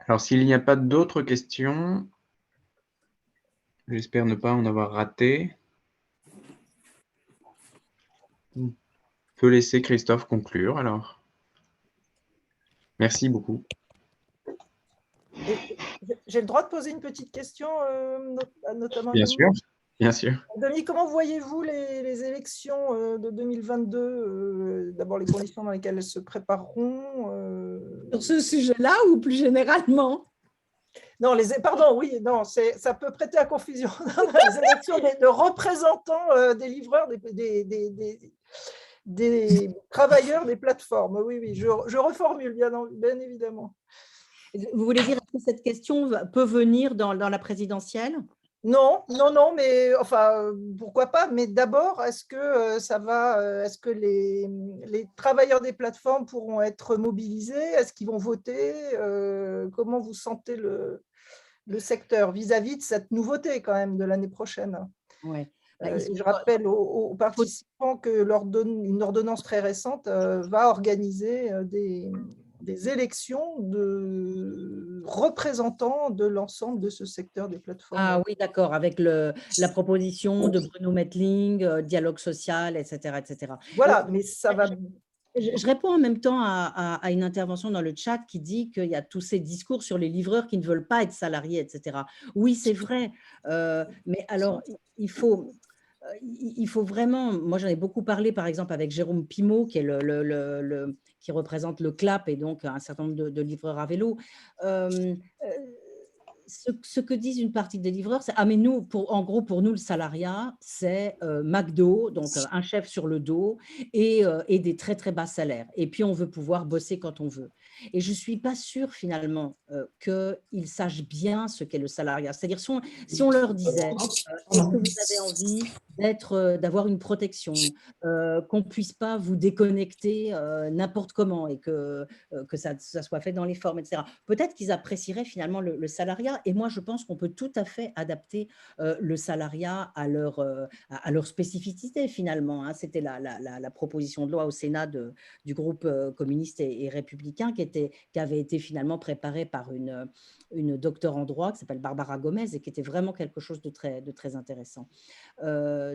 Speaker 7: Alors, s'il n'y a pas d'autres questions, j'espère ne pas en avoir raté. On peut laisser Christophe conclure, alors. Merci beaucoup.
Speaker 5: J'ai le droit de poser une petite question, notamment.
Speaker 7: Bien sûr, bien sûr.
Speaker 5: Denis, comment voyez-vous les élections de 2022 D'abord, les conditions dans lesquelles elles se prépareront
Speaker 6: Sur ce sujet-là ou plus généralement?
Speaker 5: Non, pardon, oui, non, ça peut prêter à confusion. Les élections de représentants des livreurs, des travailleurs des plateformes. Oui, je reformule, bien évidemment.
Speaker 6: Vous voulez dire que cette question peut venir dans la présidentielle?
Speaker 5: Non, mais enfin, pourquoi pas? Mais d'abord, est-ce que les travailleurs des plateformes pourront être mobilisés? Est-ce qu'ils vont voter? Comment vous sentez le secteur vis-à-vis de cette nouveauté quand même de l'année prochaine?
Speaker 6: Ouais.
Speaker 5: Je rappelle aux participants que une ordonnance très récente va organiser des élections de représentants de l'ensemble de ce secteur des plateformes.
Speaker 6: Ah oui, d'accord, avec la proposition de Bruno Mettling, dialogue social, etc. etc.
Speaker 5: Voilà, mais ça va...
Speaker 6: Je réponds en même temps à une intervention dans le chat qui dit qu'il y a tous ces discours sur les livreurs qui ne veulent pas être salariés, etc. Oui, c'est vrai, mais alors il faut vraiment, moi j'en ai beaucoup parlé par exemple avec Jérôme Pimaud qui est qui représente le CLAP et donc un certain nombre de livreurs à vélo. Ce que disent une partie des livreurs, c'est « Ah mais nous, en gros pour nous le salariat, c'est McDo, donc un chef sur le dos et des très très bas salaires. Et puis on veut pouvoir bosser quand on veut. » Et je ne suis pas sûre finalement qu'ils sachent bien ce qu'est le salariat. C'est-à-dire si on leur disait, est-ce que vous avez envie d'avoir une protection, qu'on ne puisse pas vous déconnecter n'importe comment et que ça soit fait dans les formes, etc. Peut-être qu'ils apprécieraient finalement le salariat. Et moi, je pense qu'on peut tout à fait adapter le salariat à leur spécificité finalement. Hein. C'était la proposition de loi au Sénat du groupe communiste et républicain qui avait été finalement préparée par une docteure en droit qui s'appelle Barbara Gomez et qui était vraiment quelque chose de très intéressant.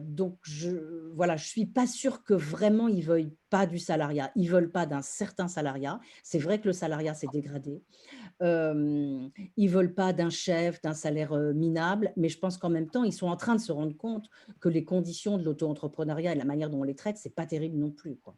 Speaker 6: Donc, je ne suis pas sûre que vraiment ils ne veuillent pas du salariat. Ils ne veulent pas d'un certain salariat. C'est vrai que le salariat s'est dégradé. Ils ne veulent pas d'un chef, d'un salaire minable, mais je pense qu'en même temps, ils sont en train de se rendre compte que les conditions de l'auto-entrepreneuriat et la manière dont on les traite, ce n'est pas terrible non plus, quoi.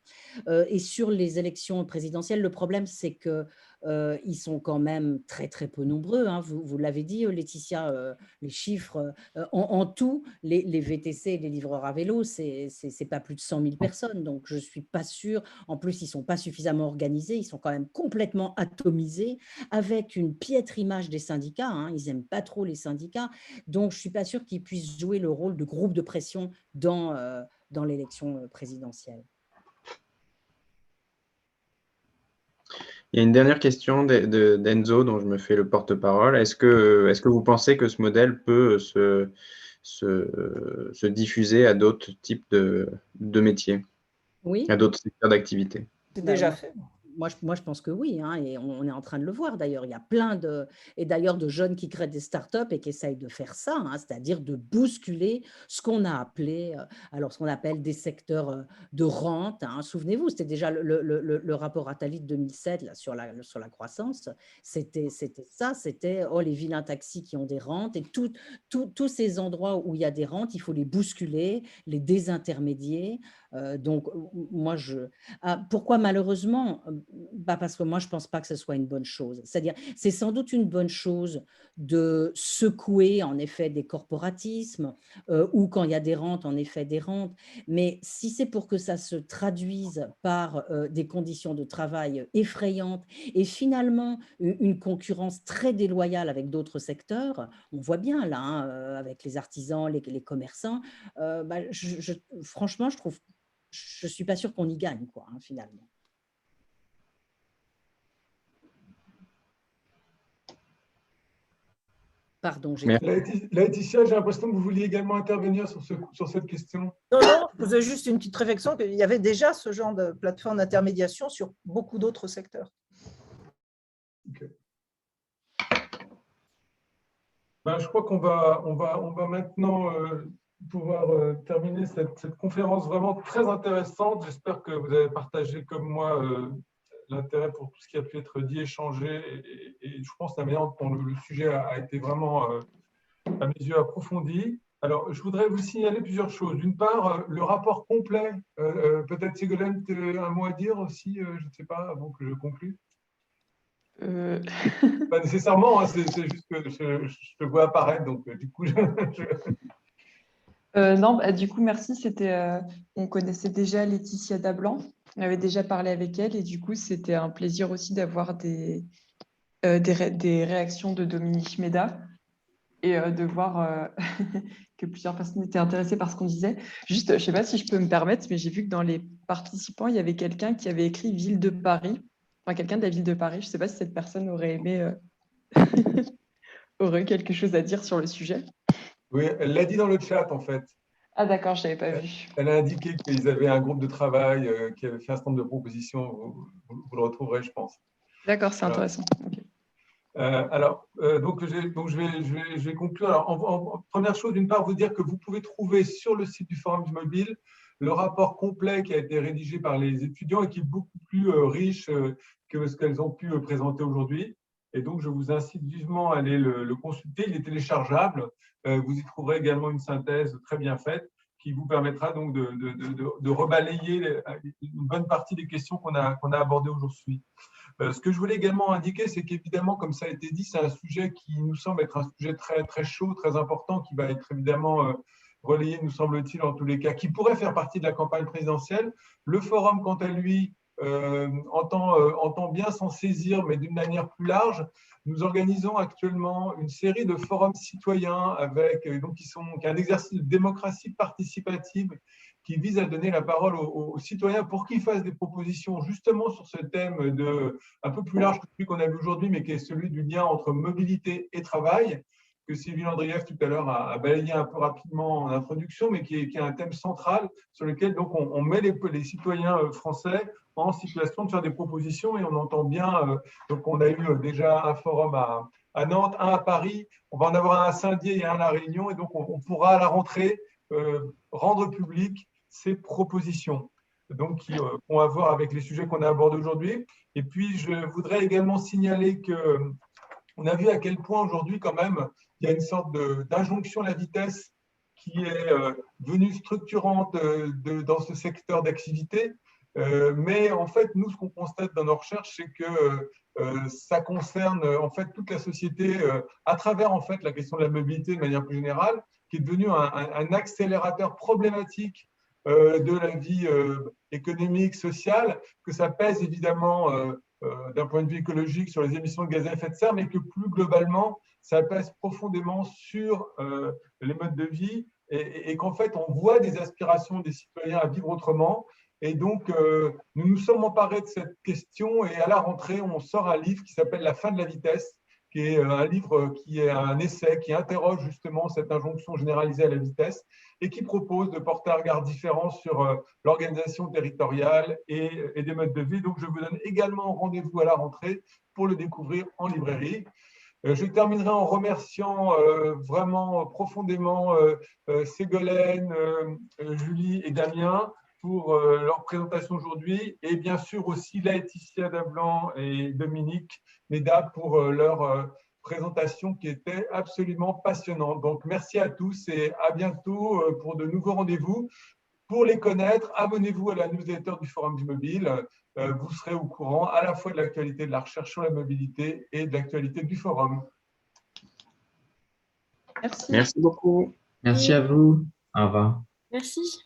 Speaker 6: Et sur les élections présidentielles, le problème, c'est qu'ils sont quand même très peu nombreux. Hein. Vous l'avez dit, Laetitia, les chiffres, en tout, les VTC et les livreurs à vélo, c'est pas plus de 100 000 personnes. Donc, je ne suis pas sûre. En plus, ils ne sont pas suffisamment organisés. Ils sont quand même complètement atomisés, avec une piètre image des syndicats. Hein. Ils n'aiment pas trop les syndicats. Donc, je ne suis pas sûre qu'ils puissent jouer le rôle de groupe de pression dans l'élection présidentielle.
Speaker 7: Il y a une dernière question d'Enzo dont je me fais le porte-parole. Est-ce que vous pensez que ce modèle peut se diffuser à d'autres types de métiers,
Speaker 6: oui,
Speaker 7: à d'autres secteurs d'activité?
Speaker 5: C'est déjà fait.
Speaker 6: Moi, je pense que oui, hein, et on est en train de le voir d'ailleurs. Il y a plein de jeunes qui créent des startups et qui essayent de faire ça, hein, c'est-à-dire de bousculer ce qu'on a appelé, ce qu'on appelle des secteurs de rente. Hein. Souvenez-vous, c'était déjà le rapport Attali de 2007 là, sur la croissance. C'était ça, c'était les vilains taxis qui ont des rentes et tous ces endroits où il y a des rentes, il faut les bousculer, les désintermédier. Donc, moi, pourquoi malheureusement? Parce que moi, je ne pense pas que ce soit une bonne chose. C'est-à-dire, c'est sans doute une bonne chose de secouer, en effet, des corporatismes ou quand il y a des rentes, en effet, des rentes. Mais si c'est pour que ça se traduise par des conditions de travail effrayantes et finalement une concurrence très déloyale avec d'autres secteurs, on voit bien là, hein, avec les artisans, les commerçants, franchement, je ne suis pas sûre qu'on y gagne, quoi, hein, finalement. Pardon,
Speaker 4: Laetitia, j'ai l'impression que vous vouliez également intervenir sur cette question.
Speaker 5: Non, je faisais juste une petite réflexion qu'il y avait déjà ce genre de plateforme d'intermédiation sur beaucoup d'autres secteurs.
Speaker 4: Okay. Je crois qu'on va maintenant pouvoir terminer cette conférence vraiment très intéressante. J'espère que vous avez partagé comme moi l'intérêt pour tout ce qui a pu être dit, échangé, et je pense que la manière dont le sujet a été vraiment, à mes yeux, approfondi. Alors, je voudrais vous signaler plusieurs choses. D'une part, le rapport complet, peut-être Ségolène, un mot à dire aussi, je ne sais pas, avant que je conclue. Pas nécessairement, hein, c'est juste que je te vois apparaître, donc du coup,
Speaker 3: non, du coup, merci. On connaissait déjà Laetitia Dablan, on avait déjà parlé avec elle et du coup, c'était un plaisir aussi d'avoir des réactions de Dominique Méda et de voir que plusieurs personnes étaient intéressées par ce qu'on disait. Juste, je ne sais pas si je peux me permettre, mais j'ai vu que dans les participants, il y avait quelqu'un qui avait écrit Ville de Paris, enfin quelqu'un de la Ville de Paris. Je ne sais pas si cette personne aurait aimé, aurait quelque chose à dire sur le sujet.
Speaker 4: Oui, elle l'a dit dans le chat, en fait.
Speaker 3: Ah d'accord, je ne l'avais pas vu.
Speaker 4: Elle a indiqué qu'ils avaient un groupe de travail qui avait fait un certain nombre de propositions. Vous le retrouverez, je pense.
Speaker 3: D'accord, c'est intéressant. Okay.
Speaker 4: Donc, je vais conclure. Alors, en première chose, d'une part, vous dire que vous pouvez trouver sur le site du Forum du Mobile le rapport complet qui a été rédigé par les étudiants et qui est beaucoup plus riche que ce qu'elles ont pu présenter aujourd'hui. Et donc, je vous incite vivement à aller le consulter. Il est téléchargeable. Vous y trouverez également une synthèse très bien faite qui vous permettra donc de rebalayer une bonne partie des questions qu'on a abordées aujourd'hui. Ce que je voulais également indiquer, c'est qu'évidemment, comme ça a été dit, c'est un sujet qui nous semble être un sujet très, très chaud, très important, qui va être évidemment relayé, nous semble-t-il, en tous les cas, qui pourrait faire partie de la campagne présidentielle. Le forum, quant à lui, entend bien s'en saisir, mais d'une manière plus large. Nous organisons actuellement une série de forums citoyens avec, qui est un exercice de démocratie participative qui vise à donner la parole aux citoyens pour qu'ils fassent des propositions justement sur ce thème un peu plus large que celui qu'on a vu aujourd'hui, mais qui est celui du lien entre mobilité et travail, que Sylvie Landrieff tout à l'heure a balayé un peu rapidement en introduction, mais qui est un thème central sur lequel donc, on met les citoyens français en situation de faire des propositions, et on entend bien, donc on a eu déjà un forum à Nantes, un à Paris, on va en avoir un à Saint-Dié et un à La Réunion, et donc on pourra à la rentrée rendre public ces propositions donc, qui ont à voir avec les sujets qu'on a abordés aujourd'hui. Et puis, je voudrais également signaler qu'on a vu à quel point aujourd'hui, quand même, il y a une sorte d'injonction à la vitesse qui est devenue structurante dans ce secteur d'activité. Mais en fait, nous, ce qu'on constate dans nos recherches, c'est que ça concerne en fait toute la société à travers en fait la question de la mobilité de manière plus générale, qui est devenu un accélérateur problématique de la vie économique, sociale, que ça pèse évidemment d'un point de vue écologique sur les émissions de gaz à effet de serre, mais que plus globalement, ça pèse profondément sur les modes de vie et qu'en fait, on voit des aspirations des citoyens à vivre autrement. Et donc, nous nous sommes emparés de cette question et à la rentrée, on sort un livre qui s'appelle « La fin de la vitesse », qui est un livre qui est un essai qui interroge justement cette injonction généralisée à la vitesse et qui propose de porter un regard différent sur l'organisation territoriale et des modes de vie. Donc, je vous donne également rendez-vous à la rentrée pour le découvrir en librairie. Je terminerai en remerciant vraiment profondément Ségolène, Julie et Damien pour leur présentation aujourd'hui, et bien sûr aussi Laetitia Dablanc et Dominique Méda pour leur présentation qui était absolument passionnante. Donc merci à tous et à bientôt pour de nouveaux rendez-vous. Pour les connaître, abonnez-vous à la newsletter du Forum du Mobile. Vous serez au courant à la fois de l'actualité de la recherche sur la mobilité et de l'actualité du Forum.
Speaker 3: Merci.
Speaker 7: Merci beaucoup.
Speaker 13: Merci à vous. Au revoir.
Speaker 2: Merci.